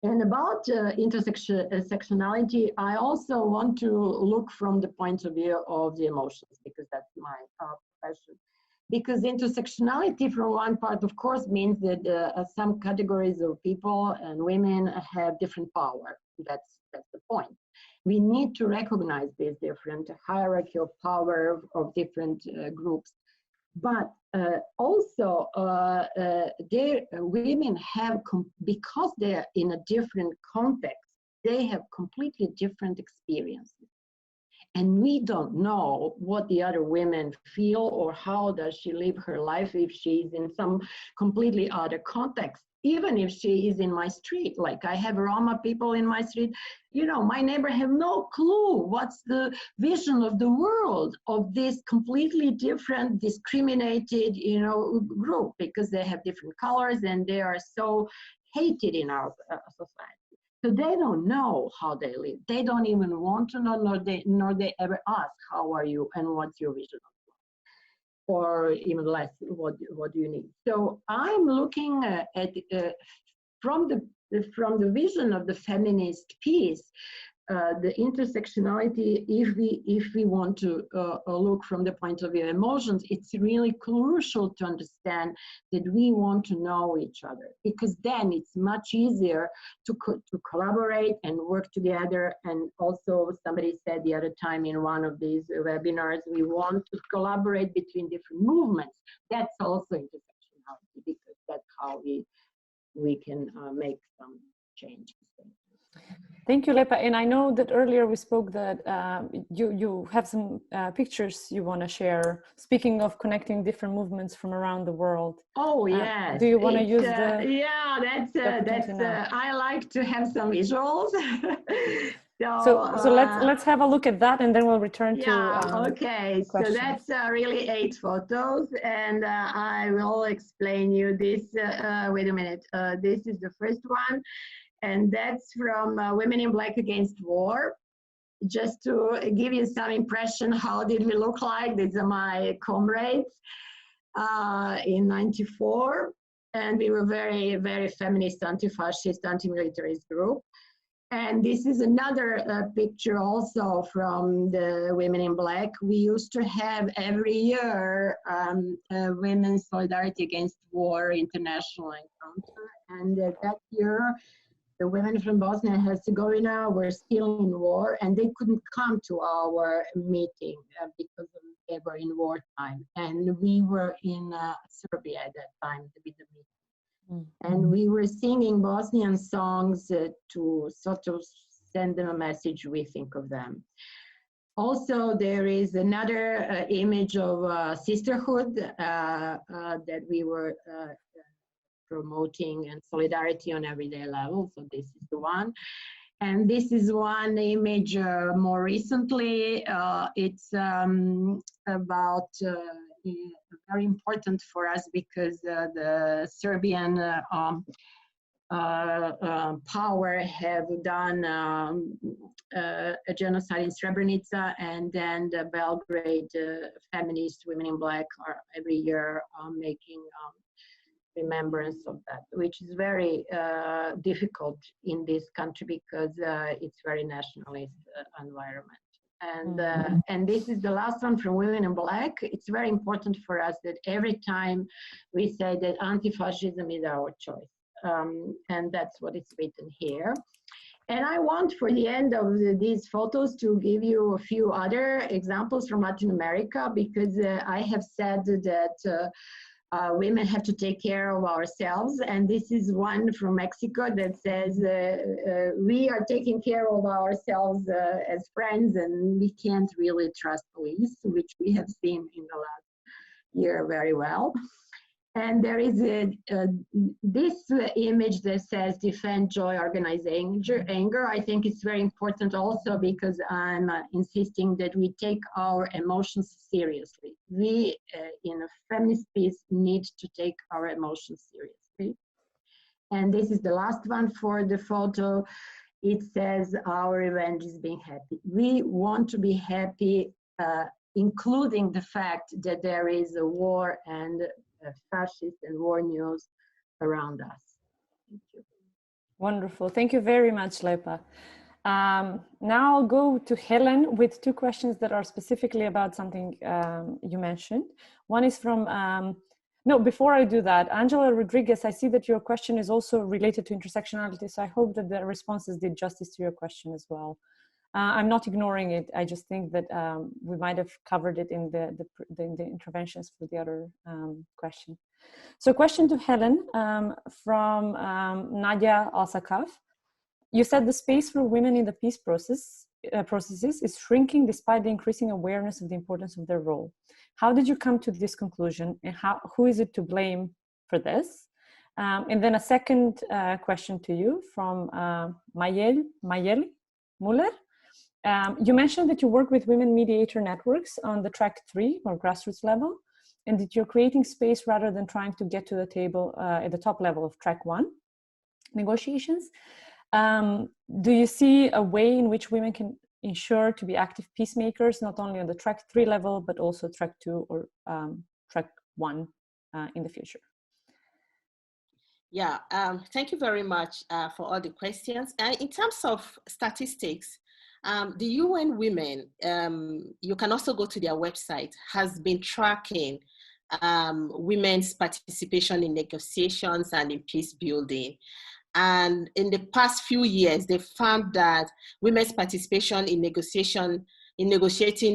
And about intersectionality, I also want to look from the point of view of the emotions, because that's my profession. Because intersectionality, from one part, of course, means that some categories of people and women have different power. That's the point. We need to recognize this different hierarchy of power of different groups. But also, women have, because they're in a different context, they have completely different experiences. And we don't know what the other women feel, or how does she live her life if she's in some completely other context. Even if she is in my street, like I have Roma people in my street, my neighbor have no clue what's the vision of the world of this completely different, discriminated, group, because they have different colors and they are so hated in our society. So they don't know how they live. They don't even want to know, nor they ever ask, how are you and what's your vision of life? Or even less, what do you need? So I'm looking at from the vision of the feminist peace, the intersectionality, if we want to look from the point of view of emotions, it's really crucial to understand that we want to know each other, because then it's much easier to collaborate and work together. And also, somebody said the other time in one of these webinars, we want to collaborate between different movements. That's also intersectionality, because that's how we can make some changes. Thank you, Lepa. And I know that earlier we spoke that you have some pictures you want to share. Speaking of connecting different movements from around the world. Oh yes. Do you want to use the? Yeah, that's. I like to have some visuals. So let's have a look at that, and then we'll return to. Okay. So that's really 8 photos, and I will explain you this. Wait a minute. This is the first one. And that's from Women in Black Against War. Just to give you some impression, how did we look like? These are my comrades in '94. And we were very, very feminist, anti-fascist, anti-militarist group. And this is another picture also from the Women in Black. We used to have every year Women's Solidarity Against War International Encounter. And that year, the women from Bosnia and Herzegovina were still in war, and they couldn't come to our meeting because they were in wartime. And we were in Serbia at that time with the meeting. And we were singing Bosnian songs to sort of send them a message we think of them. Also, there is another image of sisterhood that we were promoting, and solidarity on everyday level. So this is the one. And this is one image more recently. It's about very important for us because the Serbian power have done a genocide in Srebrenica, and then the Belgrade feminist Women in Black are every year making remembrance of that, which is very difficult in this country because it's very nationalist environment. And this is the last one from Women in Black. It's very important for us that every time we say that anti-fascism is our choice. And that's what is written here. And I want for the end of these photos to give you a few other examples from Latin America, because I have said that women have to take care of ourselves. And this is one from Mexico that says, we are taking care of ourselves as friends, and we can't really trust police, which we have seen in the last year very well. And there is this image that says defend joy, organize anger. I think it's very important also because I'm insisting that we take our emotions seriously. We, in a feminist peace, need to take our emotions seriously. And this is the last one for the photo. It says our revenge is being happy. We want to be happy, including the fact that there is a war and fascist and war news around us. Thank you. Wonderful. Thank you very much, Lepa. Now I'll go to Helen with 2 questions that are specifically about something you mentioned. One is from, no, before I do that, Angela Rodriguez, I see that your question is also related to intersectionality, so I hope that the responses did justice to your question as well. I'm not ignoring it. I just think that we might have covered it in the interventions for the other question. So question to Helen from Nadia Alsakaf. You said the space for women in the peace processes is shrinking despite the increasing awareness of the importance of their role. How did you come to this conclusion, and who is it to blame for this? And then a second question to you from Mayel Muller. You mentioned that you work with women mediator networks on the track 3 or grassroots level, and that you're creating space rather than trying to get to the table at the top level of track 1 negotiations. Do you see a way in which women can ensure to be active peacemakers, not only on the track 3 level, but also track 2 or track 1 in the future? Yeah, thank you very much for all the questions. In terms of statistics, The UN Women, you can also go to their website, has been tracking women's participation in negotiations and in peace building. And in the past few years, they found that women's participation in negotiating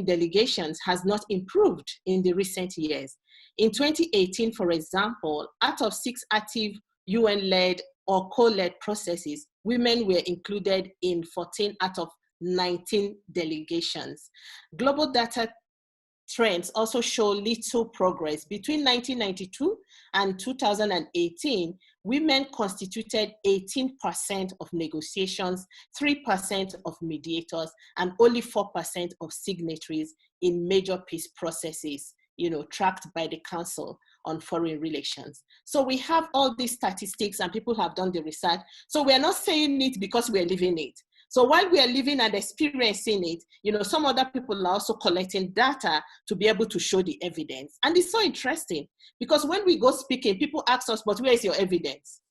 delegations has not improved in the recent years. In 2018, for example, out of 6 active UN-led or co-led processes, women were included in 14 out of 19 delegations. Global data trends also show little progress. Between 1992 and 2018, women constituted 18% of negotiations, 3% of mediators, and only 4% of signatories in major peace processes, tracked by the Council on Foreign Relations. So we have all these statistics and people have done the research. So we're not saying it because we're living it. So while we are living and experiencing it, some other people are also collecting data to be able to show the evidence. And it's so interesting because when we go speaking, people ask us, but where is your evidence?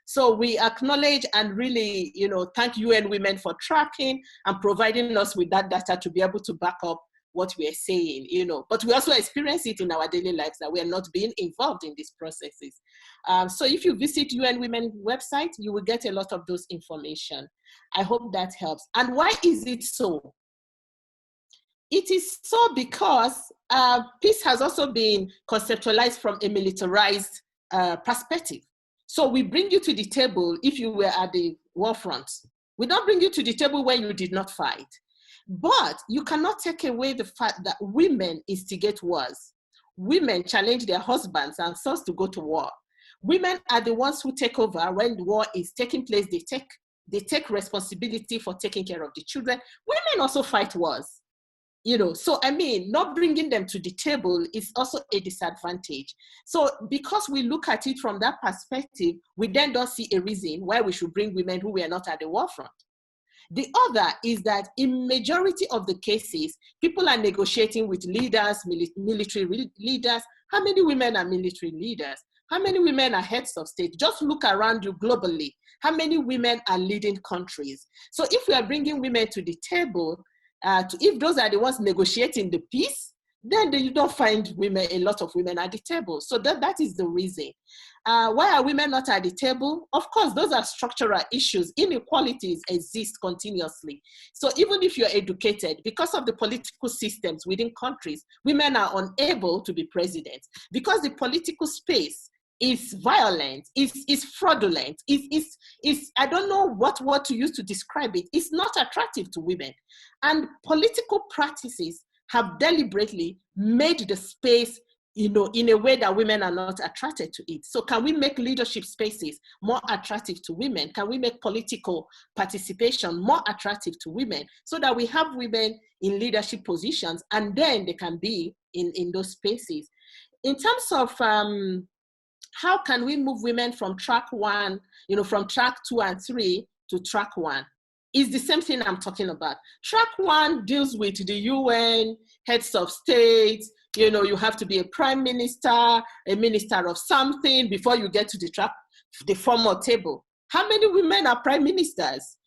So we acknowledge and really, thank UN Women for tracking and providing us with that data to be able to back up what we are saying, but we also experience it in our daily lives that we are not being involved in these processes. So if you visit UN Women website, you will get a lot of those information. I hope that helps. And why is it so? It is so because peace has also been conceptualized from a militarized perspective. So we bring you to the table if you were at the war front. We don't bring you to the table when you did not fight. But you cannot take away the fact that women instigate wars. Women challenge their husbands and sons to go to war. Women are the ones who take over when the war is taking place. They take responsibility for taking care of the children. Women also fight wars. So not bringing them to the table is also a disadvantage. So because we look at it from that perspective, we then don't see a reason why we should bring women who were not at the war front. The other is that in majority of the cases, people are negotiating with leaders, military leaders. How many women are military leaders? How many women are heads of state? Just look around you globally. How many women are leading countries? So if we are bringing women to the table, if those are the ones negotiating the peace, then you don't find a lot of women at the table. So that is the reason. Why are women not at the table? Of course, those are structural issues. Inequalities exist continuously. So even if you're educated, because of the political systems within countries, women are unable to be president because the political space is violent, is fraudulent, is I don't know what word to use to describe it. It's not attractive to women. And political practices have deliberately made the space, in a way that women are not attracted to it. So can we make leadership spaces more attractive to women? Can we make political participation more attractive to women so that we have women in leadership positions and then they can be in those spaces? In terms of how can we move women from track 1, from track 2 and 3 to track 1? Is the same thing I'm talking about. Track 1 deals with the UN, heads of state, you have to be a prime minister, a minister of something before you get to the formal table. How many women are prime ministers?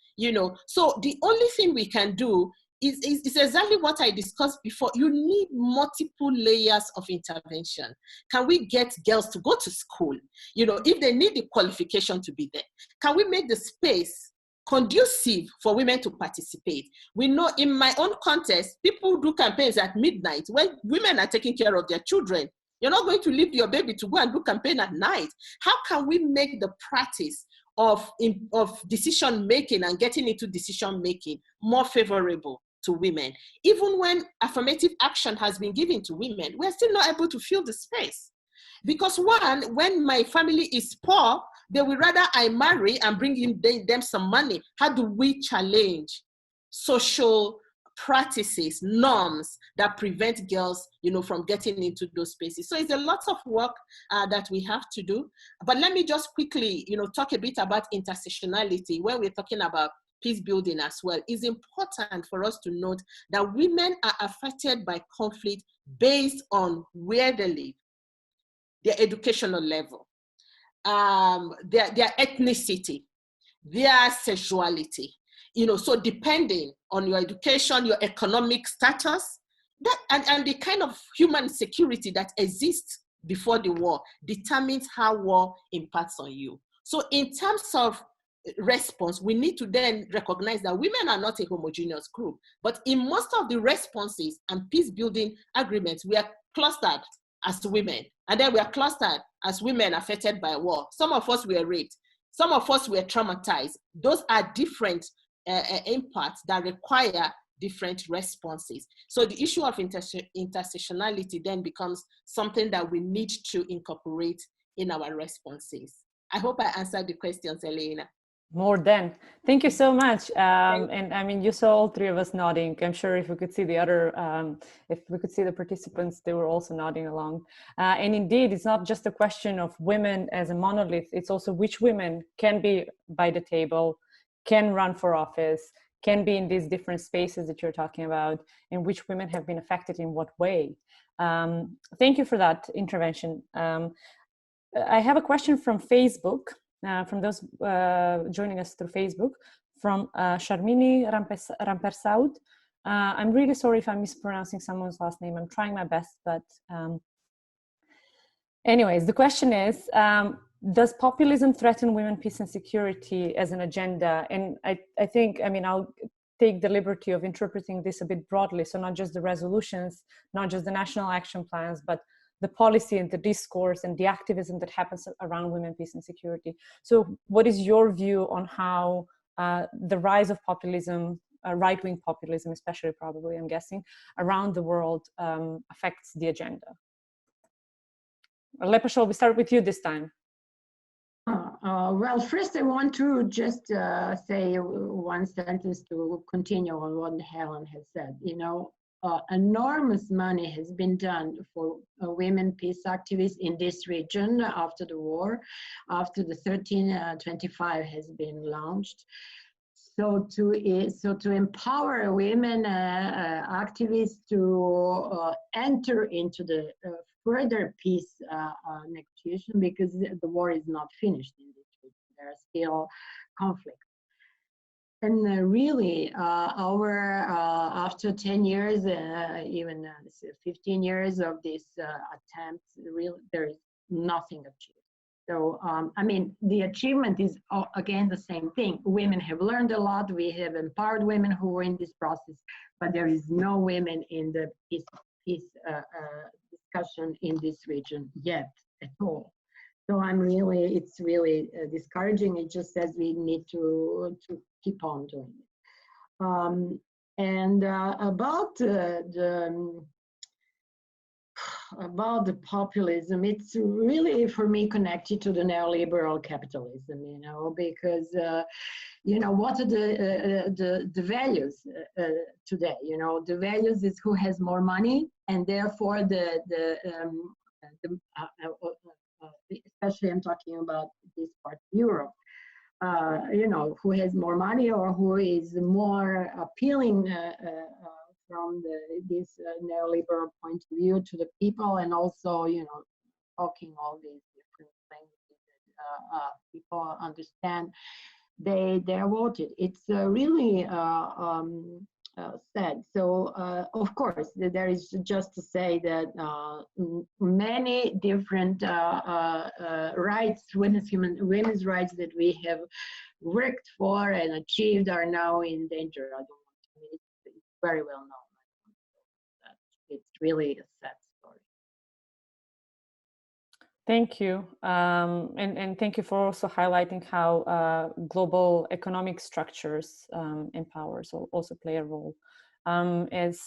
So the only thing we can do is exactly what I discussed before. You need multiple layers of intervention. Can we get girls to go to school? If they need the qualification to be there, can we make the space conducive for women to participate? We know in my own context, people do campaigns at midnight when women are taking care of their children. You're not going to leave your baby to go and do campaign at night. How can we make the practice of decision making and getting into decision making more favorable to women? Even when affirmative action has been given to women, we're still not able to fill the space. Because one, when my family is poor, they will rather I marry and bring in them some money. How do we challenge social practices, norms that prevent girls, from getting into those spaces? So it's a lot of work that we have to do. But let me just quickly, talk a bit about intersectionality when we're talking about peace building as well. It's important for us to note that women are affected by conflict based on where they live, their educational level, their ethnicity, their sexuality. So depending on your education, your economic status, and the kind of human security that exists before the war determines how war impacts on you. So in terms of response, we need to then recognize that women are not a homogeneous group, but in most of the responses and peace building agreements, we are clustered as women, and then we are clustered as women affected by war. Some of us were raped, some of us were traumatized. Those are different impacts that require different responses. So the issue of intersectionality then becomes something that we need to incorporate in our responses. I hope I answered the questions, Elena. More than. Thank you so much. And I mean, you saw all three of us nodding. I'm sure if we could see the other, if we could see the participants, they were also nodding along. And indeed, it's not just a question of women as a monolith. It's also which women can be by the table, can run for office, can be in these different spaces that you're talking about, and which women have been affected in what way. Thank you for that intervention. I have a question from Facebook. From those joining us through Facebook, from Sharmini Rampersaud. I'm really sorry if I'm mispronouncing someone's last name. I'm trying my best, but anyways, the question is, does populism threaten women, peace and security as an agenda? And I think, I mean, I'll take the liberty of interpreting this a bit broadly. So not just the resolutions, not just the national action plans, but the policy and the discourse and the activism that happens around women, peace and security. So what is your view on how the rise of populism, right-wing populism, especially probably, I'm guessing, around the world affects the agenda? Lepa, shall we start with you this time? Well, first I want to just say one sentence to continue on what Helen has said. You know, enormous money has been done for women peace activists in this region after the war, after the 1325 has been launched. So to empower women activists to enter into the further peace negotiation, because the war is not finished in this region. There are still conflicts. And really, after 10 years, even 15 years of these attempts, there is nothing achieved. So, I mean, the achievement is, again, the same thing. Women have learned a lot. We have empowered women who were in this process, but there is no women in the peace discussion in this region yet at all. So it's really discouraging. It just says we need to keep on doing it. And about the populism, it's really for me connected to the neoliberal capitalism, you know, because you know, what are the values today? You know, the values is who has more money, and therefore especially I'm talking about this part of Europe, you know, who has more money or who is more appealing from this neoliberal point of view to the people, and also, you know, talking all these different languages that people understand. They're voted. It's really sad. So of course, there is just to say that many different rights, women's rights that we have worked for and achieved are now in danger. I don't want to, it's very well known. It's really a sad story. Thank you. And thank you for also highlighting how global economic structures and powers also play a role. As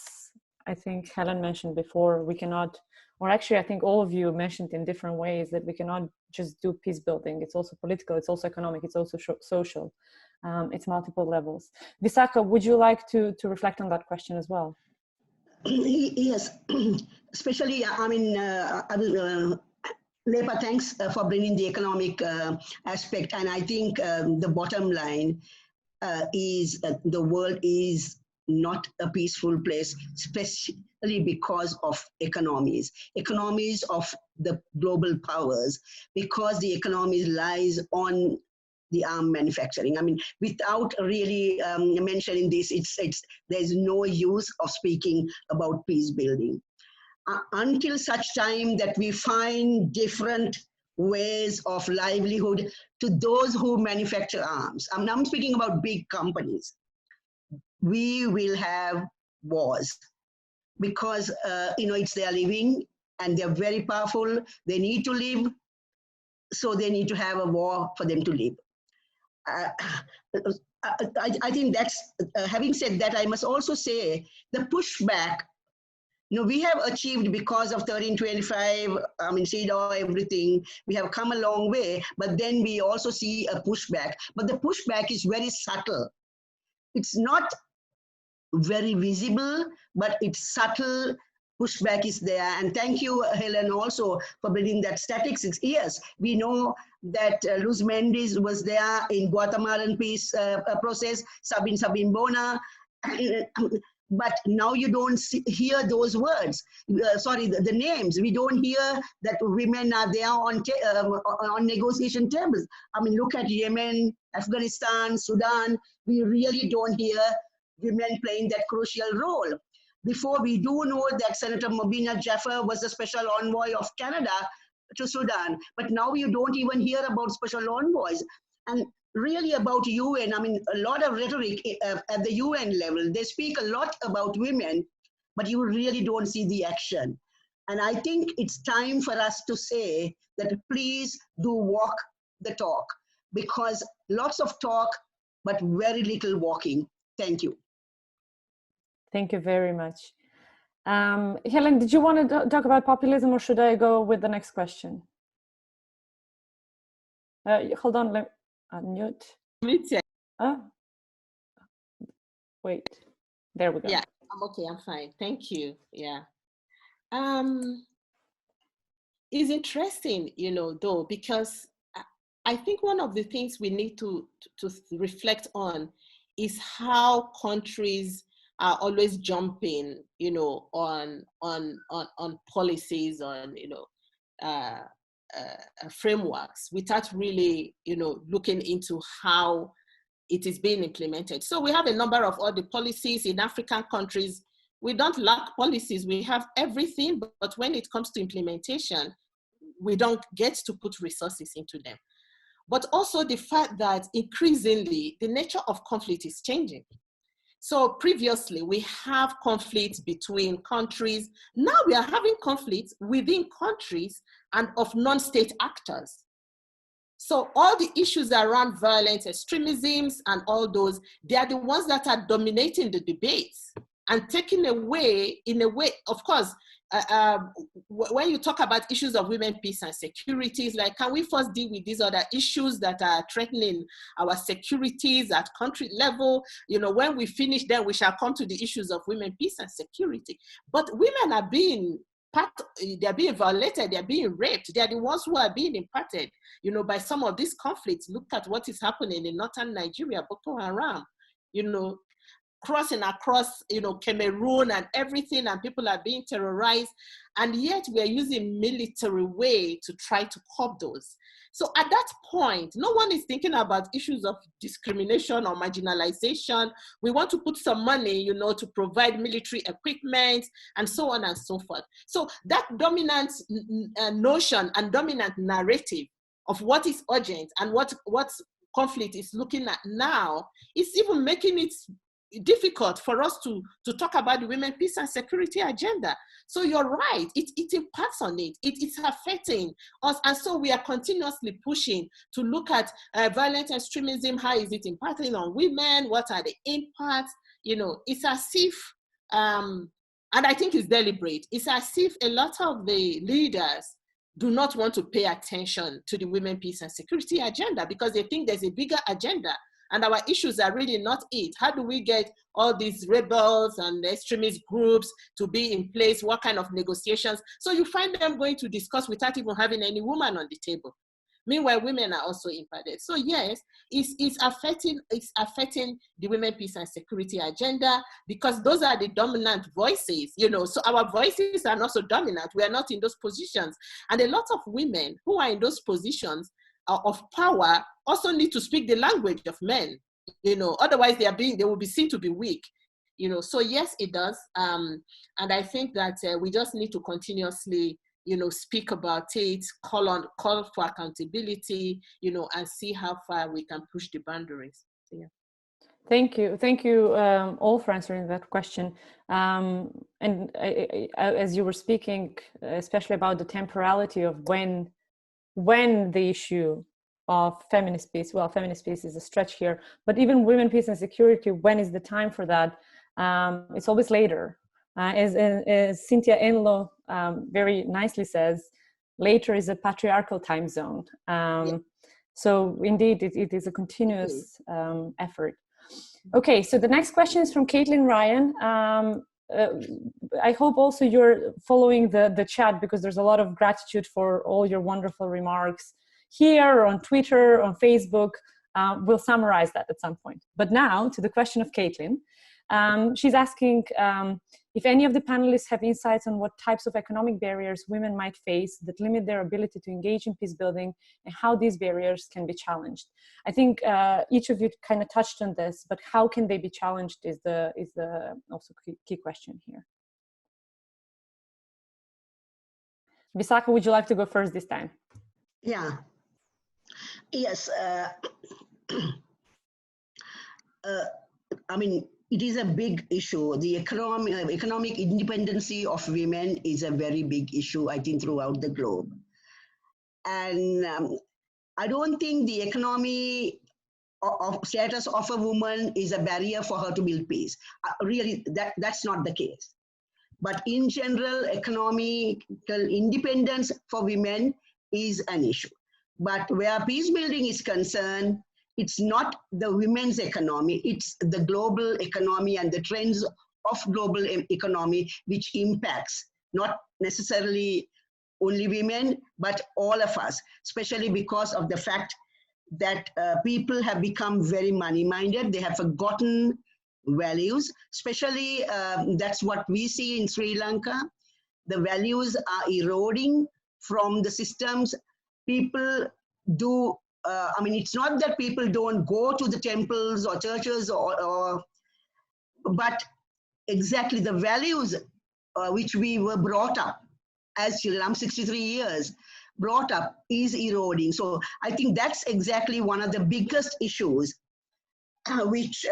I think Helen mentioned before, we cannot, or actually I think all of you mentioned in different ways, that we cannot just do peace building. It's also political, it's also economic, it's also social. It's multiple levels. Visaka, would you like to reflect on that question as well? Yes, especially, I mean, Lepa, thanks for bringing the economic aspect. And I think the bottom line is the world is not a peaceful place, especially because of economies of the global powers, because the economies lies on the arm manufacturing. I mean, without really mentioning this, there's no use of speaking about peace building. Until such time that we find different ways of livelihood to those who manufacture arms. I'm speaking about big companies. We will have wars because it's their living and they're very powerful. They need to live, so they need to have a war for them to live. I think that's, having said that, I must also say the pushback, we have achieved because of 1325, CEDAW, everything, we have come a long way, but then we also see a pushback. But the pushback is very subtle. It's not very visible, but it's subtle. Pushback is there. And thank you, Helen, also for bringing that statistics. Yes, we know that Luz Mendes was there in Guatemalan peace process, Sabine Bona. But now you don't hear those words. The names. We don't hear that women are there on negotiation tables. I mean, look at Yemen, Afghanistan, Sudan. We really don't hear women playing that crucial role. Before, we do know that Senator Mobina Jaffer was the special envoy of Canada to Sudan. But now you don't even hear about special envoys. And really about UN, I mean, a lot of rhetoric at the UN level. They speak a lot about women, but you really don't see the action. And I think it's time for us to say that please do walk the talk, because lots of talk, but very little walking. Thank you. Thank you very much. Helen, did you want to talk about populism, or should I go with the next question? Hold on, let me unmute. Wait, there we go. Yeah, I'm okay, I'm fine. Thank you. Yeah. It's interesting, though, because I think one of the things we need to reflect on is how countries are always jumping, on policies, on, frameworks without really, looking into how it is being implemented. So we have a number of other policies in African countries. We don't lack policies, we have everything, but when it comes to implementation, we don't get to put resources into them. But also the fact that increasingly the nature of conflict is changing. So previously we have conflicts between countries. Now we are having conflicts within countries and of non-state actors. So all the issues around violent extremisms and all those, they are the ones that are dominating the debates and taking away, in a way, of course, when you talk about issues of women, peace and security, it's like, can we first deal with these other issues that are threatening our securities at country level? When we finish, then we shall come to the issues of women, peace and security. But women are being they're being violated, they're being raped, they're the ones who are being impacted, by some of these conflicts. Look at what is happening in northern Nigeria, Boko Haram, crossing across, Cameroon and everything, and people are being terrorized, and yet we are using military way to try to curb those. So at that point, no one is thinking about issues of discrimination or marginalization. We want to put some money, to provide military equipment and so on and so forth. So that dominant notion and dominant narrative of what is urgent and what conflict is looking at now is even making it difficult for us to talk about the women, peace and security agenda. So you're right, it impacts on it. It's affecting us. And so we are continuously pushing to look at violent extremism. How is it impacting on women? What are the impacts? It's as if, and I think it's deliberate, it's as if a lot of the leaders do not want to pay attention to the women, peace and security agenda because they think there's a bigger agenda. And our issues are really not it. How do we get all these rebels and extremist groups to be in place? What kind of negotiations? So you find them going to discuss without even having any woman on the table. Meanwhile, women are also impacted. So yes, it's affecting the women, peace and security agenda because those are the dominant voices, so our voices are not so dominant. We are not in those positions. And a lot of women who are in those positions of power also need to speak the language of men, otherwise they will be seen to be weak, so yes, it does. And I think that we just need to continuously, speak about it, call for accountability, and see how far we can push the boundaries. So, yeah. Thank you all for answering that question. And as you were speaking, especially about the temporality of when the issue of feminist peace, well, feminist peace is a stretch here, but even women, peace and security, when is the time for that? It's always later. As Cynthia Enloe very nicely says, later is a patriarchal time zone. So indeed, it is a continuous effort. Okay, so the next question is from Caitlin Ryan. I hope also you're following the chat, because there's a lot of gratitude for all your wonderful remarks here, on Twitter, on Facebook. We'll summarize that at some point. But now to the question of Caitlin. She's asking if any of the panelists have insights on what types of economic barriers women might face that limit their ability to engage in peace building, and how these barriers can be challenged. I think each of you kind of touched on this, but how can they be challenged is the also key question here. Visaka, would you like to go first this time? Yeah. Yes. I mean, it is a big issue. The economic independency of women is a very big issue, I think, throughout the globe. And I don't think the economy of status of a woman is a barrier for her to build peace. Really, that's not the case. But in general, economical independence for women is an issue. But where peace building is concerned, it's not the women's economy, it's the global economy and the trends of global economy which impacts not necessarily only women, but all of us, especially because of the fact that people have become very money-minded. They have forgotten values, especially that's what we see in Sri Lanka. The values are eroding from the systems. People do I mean, it's not that people don't go to the temples or churches, but exactly the values which we were brought up as children, I'm 63 years, brought up is eroding. So I think that's exactly one of the biggest issues, which,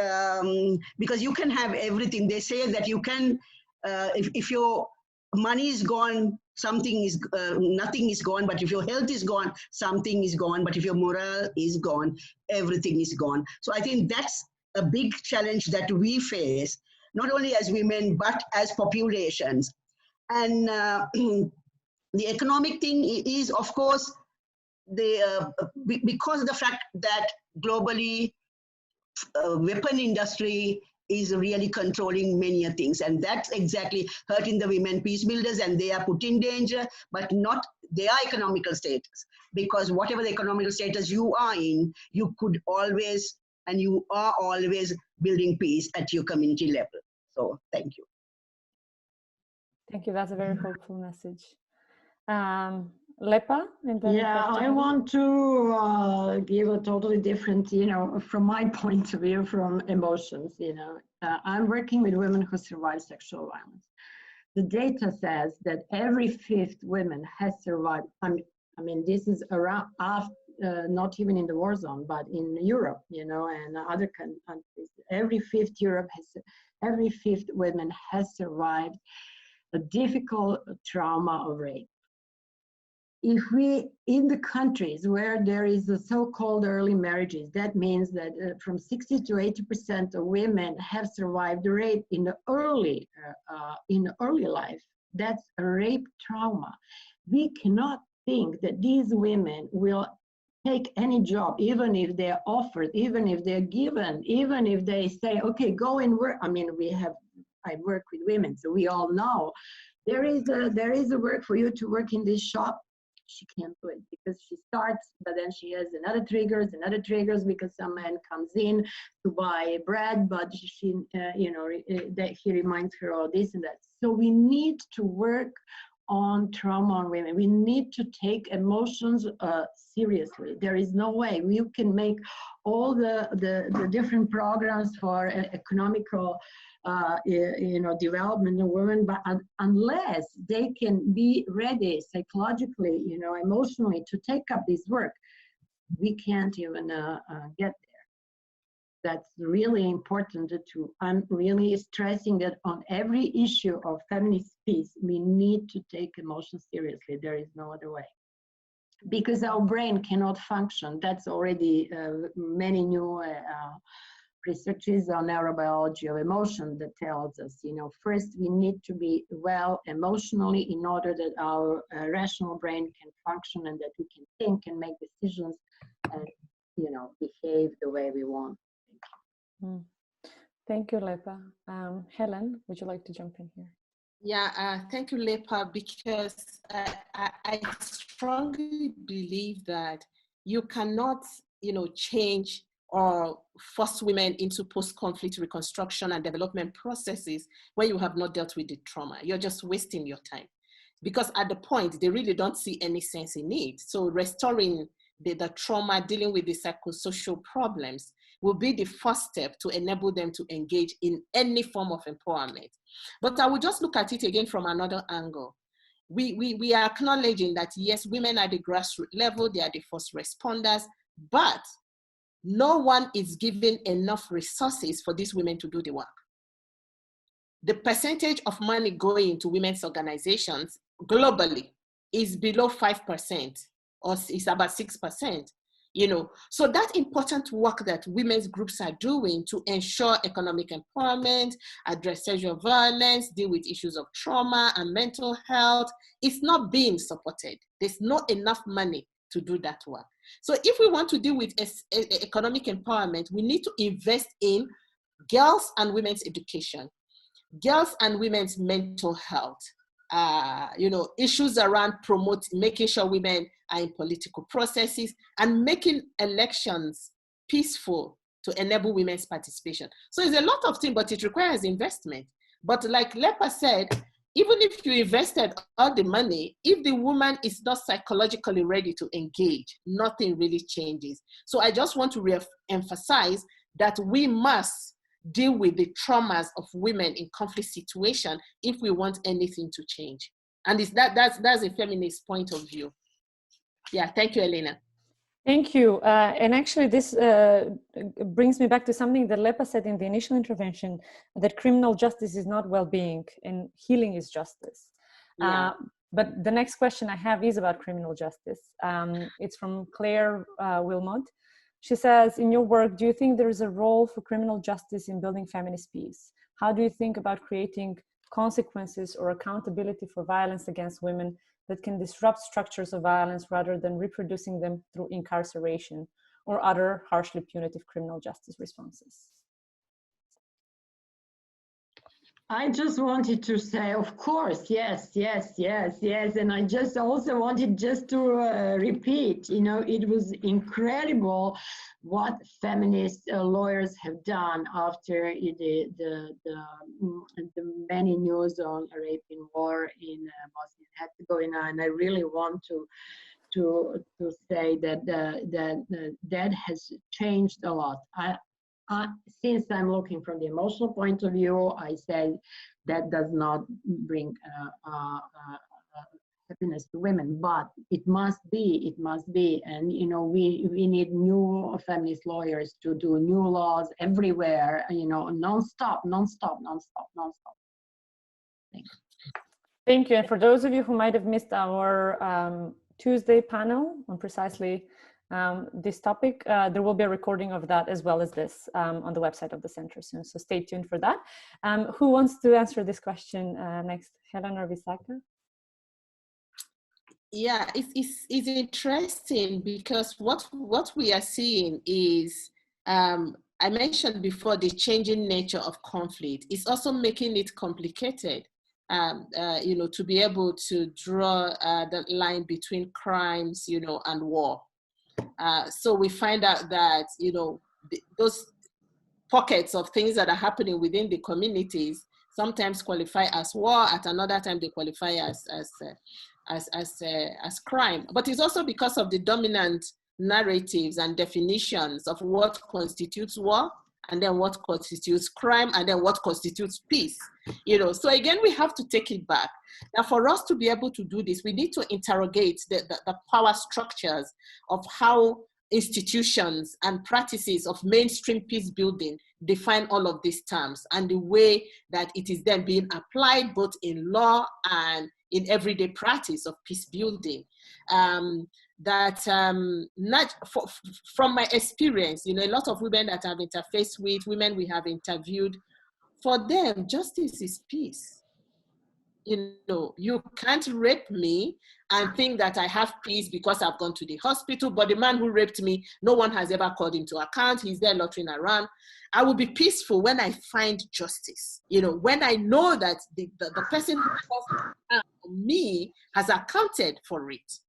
because you can have everything. They say that you can, if your money is gone, something is, nothing is gone, but if your health is gone, something is gone, but if your morale is gone, everything is gone. So I think that's a big challenge that we face, not only as women, but as populations. And the economic thing is, of course, because of the fact that globally, weapon industry is really controlling many things, and that's exactly hurting the women peace builders, and they are put in danger, but not their economical status, because whatever the economical status you are in, you could always, and you are always building peace at your community level. So thank you. Thank you, that's a very hopeful message. Lepa? And then yeah, I want to give a totally different, from my point of view, from emotions, I'm working with women who survive sexual violence. The data says that every fifth woman has survived, I mean, this is around, not even in the war zone, but in Europe, and other countries. Every fifth woman has survived a difficult trauma of rape. If we, in the countries where there is a so-called early marriages, that means that from 60 to 80% of women have survived rape in the early life. That's a rape trauma. We cannot think that these women will take any job, even if they're offered, even if they're given, even if they say, okay, go and work. I mean, I work with women, so we all know there is a work for you to work in this shop. She can't do it because she starts, but then she has another triggers because some man comes in to buy bread, but that he reminds her all this and that. So we need to work on trauma on women. We need to take emotions seriously. There is no way we can make all the different programs for economical development of women, but unless they can be ready psychologically, emotionally to take up this work, we can't even get there. That's really important to, I'm really stressing that on every issue of feminist peace, we need to take emotions seriously. There is no other way. Because our brain cannot function. That's already many new researches on neurobiology of emotion that tells us, first we need to be well emotionally in order that our rational brain can function and that we can think and make decisions and, behave the way we want. Thank you, Lepa. Helen, would you like to jump in here? Yeah, thank you, Lepa, because I strongly believe that you cannot, change or force women into post-conflict reconstruction and development processes when you have not dealt with the trauma. You're just wasting your time. Because at the point, they really don't see any sense in it. So restoring the trauma, dealing with the psychosocial problems will be the first step to enable them to engage in any form of empowerment. But I will just look at it again from another angle. We are acknowledging that, yes, women at the grassroots level, they are the first responders, but no one is given enough resources for these women to do the work. The percentage of money going to women's organizations globally is below 5%, or it's about 6%. So that important work that women's groups are doing to ensure economic empowerment, address sexual violence, deal with issues of trauma and mental health, is not being supported. There's not enough money to do that work. So if we want to deal with economic empowerment, we need to invest in girls and women's education, girls and women's mental health, issues around making sure women are in political processes and making elections peaceful to enable women's participation. So it's a lot of things, but it requires investment. But like Lepa said, even if you invested all the money, if the woman is not psychologically ready to engage, nothing really changes. So I just want to re-emphasize that we must deal with the traumas of women in conflict situation if we want anything to change. And that's a feminist point of view. Yeah, thank you, Elena. Thank you. And actually this brings me back to something that Lepa said in the initial intervention, that criminal justice is not well-being and healing is justice. Yeah. But the next question I have is about criminal justice. It's from Claire Wilmot. She says, in your work, do you think there is a role for criminal justice in building feminist peace? How do you think about creating consequences or accountability for violence against women that can disrupt structures of violence rather than reproducing them through incarceration or other harshly punitive criminal justice responses? I just wanted to say, of course, yes. And I just also wanted just to repeat, it was incredible what feminist lawyers have done after the many news on rape in war in Bosnia and Herzegovina. And I really want to say that that has changed a lot. Since I'm looking from the emotional point of view, I say that does not bring happiness to women, but it must be. And we need new feminist lawyers to do new laws everywhere. Non-stop. Thank you. And for those of you who might have missed our Tuesday panel on precisely this topic, there will be a recording of that as well as this on the website of the center soon. So stay tuned for that. Who wants to answer this question next, Helen or Visaka? Yeah, it's interesting because what we are seeing is, I mentioned before, the changing nature of conflict. It's also making it complicated, to be able to draw the line between crimes, and war. So we find out that, those pockets of things that are happening within the communities sometimes qualify as war, at another time they qualify as crime. But it's also because of the dominant narratives and definitions of what constitutes war, and then what constitutes crime, and then what constitutes peace. So again, we have to take it back. Now, for us to be able to do this, we need to interrogate the power structures of how institutions and practices of mainstream peace building define all of these terms, and the way that it is then being applied both in law and in everyday practice of peace building. From my experience, a lot of women that I've interfaced with, women we have interviewed, for them, justice is peace. You can't rape me and think that I have peace because I've gone to the hospital, but the man who raped me, no one has ever called him to account. He's there loitering around. I will be peaceful when I find justice. When I know that the person who caused me has accounted for it.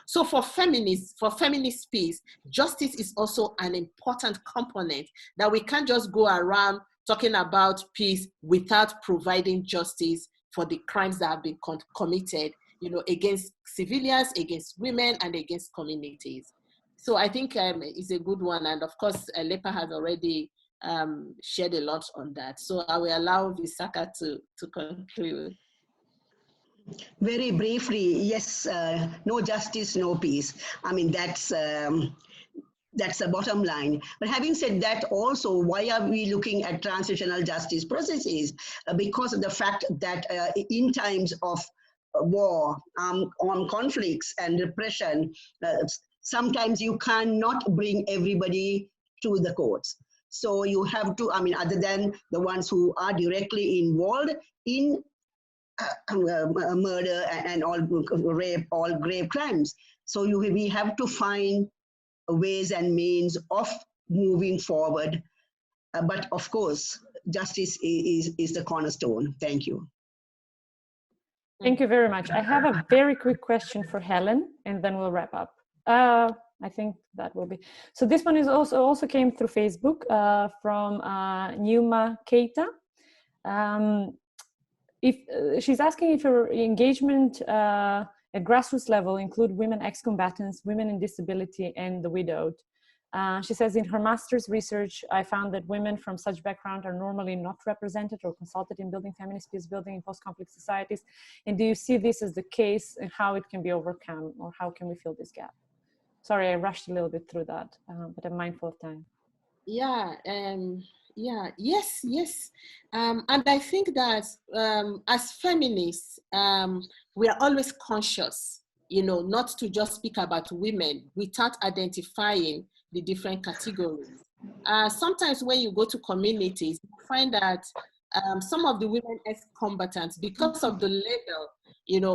So for feminist peace, justice is also an important component that we can't just go around talking about peace without providing justice for the crimes that have been committed, against civilians, against women, and against communities. So I think it's a good one. And of course, Lepa has already shared a lot on that. So I will allow Visaka to conclude. Very briefly, yes, no justice, no peace. I mean, that's the bottom line. But having said that, also, why are we looking at transitional justice processes? Because of the fact that in times of war, on conflicts and repression, sometimes you cannot bring everybody to the courts. So you have to, other than the ones who are directly involved in murder and all rape, all grave crimes. So we have to find ways and means of moving forward. But of course, justice is the cornerstone. Thank you. Thank you very much. I have a very quick question for Helen, and then we'll wrap up. I think that will be. So this one is also came through Facebook from Numa Keita. If she's asking if your engagement at grassroots level include women ex-combatants, women in disability, and the widowed. She says, in her master's research, I found that women from such background are normally not represented or consulted in building feminist peace building in post-conflict societies. And do you see this as the case, and how it can be overcome, or how can we fill this gap? Sorry, I rushed a little bit through that, but I'm mindful of time. Yes. And I think that as feminists, we are always conscious, not to just speak about women without identifying the different categories. Sometimes when you go to communities, you find that some of the women ex-combatants, because of the label,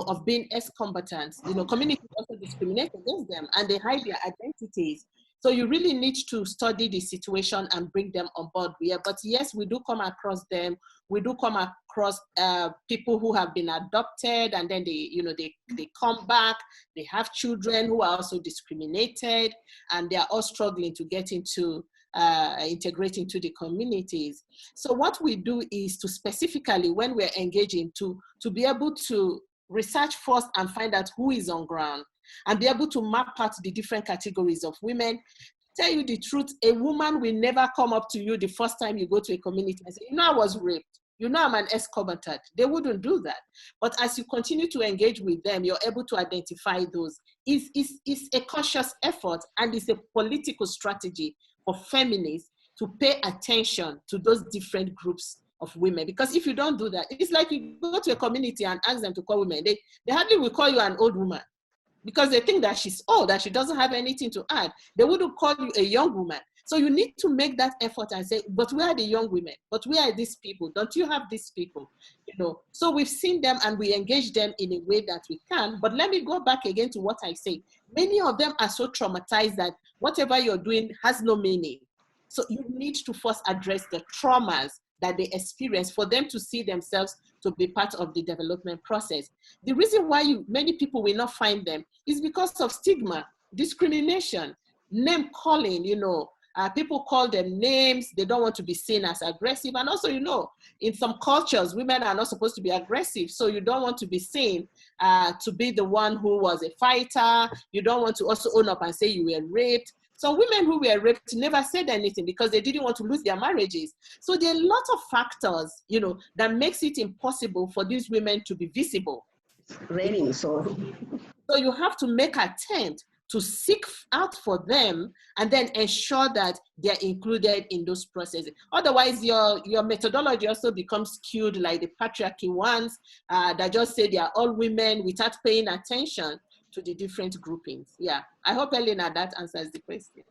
of being ex-combatants, communities also discriminate against them and they hide their identities. So you really need to study the situation and bring them on board here. But yes, we do come across them. We do come across people who have been adopted, and then they come back. They have children who are also discriminated, and they are all struggling to get into integrate into the communities. So what we do is to specifically, when we're engaging, to be able to research first and find out who is on ground, and be able to map out the different categories of women. Tell you the truth, a woman will never come up to you the first time you go to a community and say, I was raped. I'm an ex-combatant. They wouldn't do that. But as you continue to engage with them, you're able to identify those. It's a conscious effort, and it's a political strategy for feminists to pay attention to those different groups of women. Because if you don't do that, it's like you go to a community and ask them to call women. They hardly will call you an old woman, because they think that she's old, that she doesn't have anything to add. They wouldn't call you a young woman. So you need to make that effort and say, but where are the young women? But where are these people? Don't you have these people? So we've seen them and we engage them in a way that we can. But let me go back again to what I say. Many of them are so traumatized that whatever you're doing has no meaning. So you need to first address the traumas that they experience for them to see themselves to be part of the development process. The reason why many people will not find them is because of stigma, discrimination, name calling, People call them names. They don't want to be seen as aggressive. And also, you know, in some cultures, women are not supposed to be aggressive. So you don't want to be seen to be the one who was a fighter. You don't want to also own up and say you were raped. So women who were raped never said anything because they didn't want to lose their marriages. So there are a lot of factors, you know, that makes it impossible for these women to be visible. Raining, so you have to make an attempt to seek out for them and then ensure that they're included in those processes. Otherwise, your methodology also becomes skewed like the patriarchy ones that just say they are all women without paying attention to the different groupings. Yeah, I hope, Elena, that answers the question.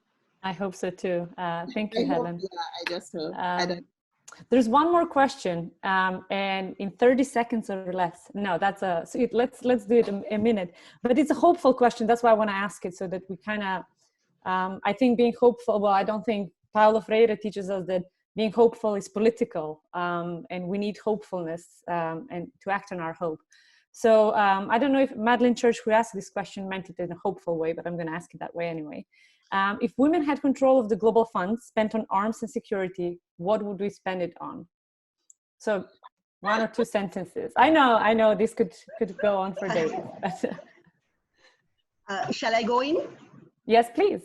I hope so too. Thank you, Helen. Yeah, I just hope. There's one more question, and in 30 seconds or less. No, that's a. So let's do it in a minute. But it's a hopeful question. That's why I want to ask it, so that we kind of. I think being hopeful. Well, I don't think Paulo Freire teaches us that being hopeful is political, and we need hopefulness and to act on our hope. So I don't know if Madeleine Church, who asked this question, meant it in a hopeful way, but I'm going to ask it that way anyway. If women had control of the global funds spent on arms and security, what would we spend it on? So 1 or 2 sentences. I know this could go on for days. Shall I go in? Yes, please.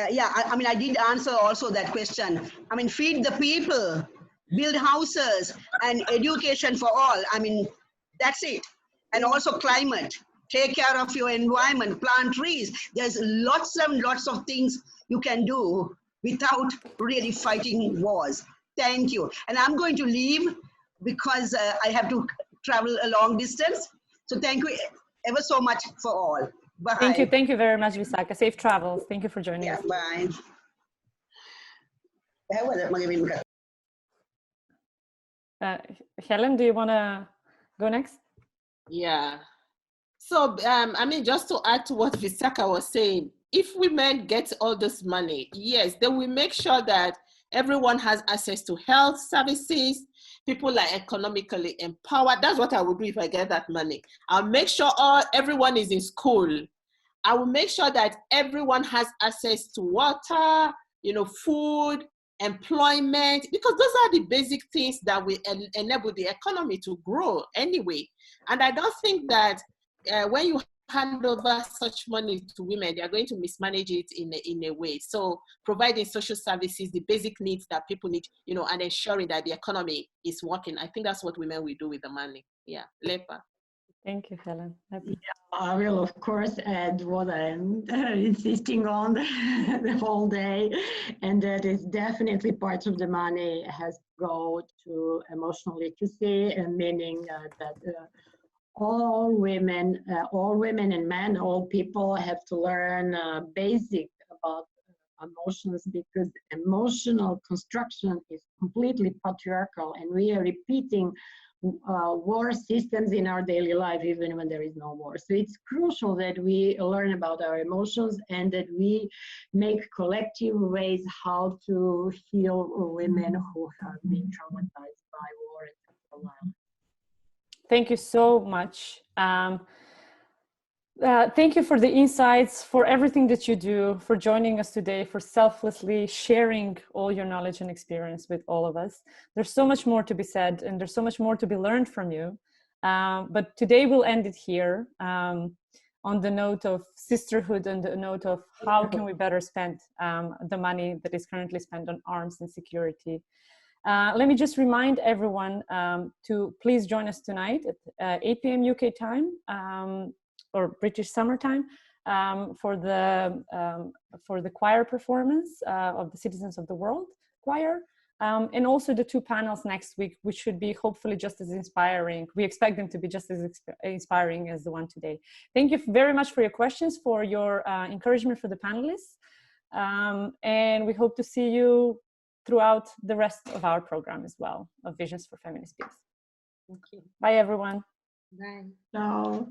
Yeah, I mean, I did answer also that question. I mean, feed the people, build houses, and education for all. I mean, that's it. And also climate. Take care of your environment, plant trees. There's lots and lots of things you can do without really fighting wars. Thank you. And I'm going to leave because I have to travel a long distance. So thank you ever so much for all. Bye. Thank you very much, Visaka. Safe travels. Thank you for joining us. Bye. Helen, do you want to go next? Yeah. So, I mean, just to add to what Visaka was saying, if women get all this money, yes, then we make sure that everyone has access to health services, people are economically empowered. That's what I would do if I get that money. I'll make sure everyone is in school. I will make sure that everyone has access to water, you know, food, employment, because those are the basic things that will enable the economy to grow anyway. And I don't think that when you hand over such money to women, they are going to mismanage it in a way. So providing social services, the basic needs that people need, you know, and ensuring that the economy is working. I think that's what women will do with the money. Yeah, Lepa. Thank you, Helen. Yeah, I will, of course, add what I'm insisting on the whole day, and that is definitely part of the money has to go to emotional literacy, and meaning that all women and men, all people have to learn basic about emotions, because emotional construction is completely patriarchal, and we are repeating war systems in our daily life even when there is no war. So it's crucial that we learn about our emotions and that we make collective ways how to heal women who have been traumatized by war and sexual violence. Thank you so much. Thank you for the insights, for everything that you do, for joining us today, for selflessly sharing all your knowledge and experience with all of us. There's so much more to be said, and there's so much more to be learned from you. But today we'll end it here on the note of sisterhood and the note of how can we better spend the money that is currently spent on arms and security. Let me just remind everyone to please join us tonight at 8 p.m. UK time, or British summertime, for the choir performance of the Citizens of the World choir, and also the 2 panels next week, which should be hopefully just as inspiring. We expect them to be just as inspiring as the one today. Thank you very much for your questions, for your encouragement for the panelists, and we hope to see you throughout the rest of our program as well, of Visions for Feminist Peace. Thank you. Bye, everyone. Bye. Ciao.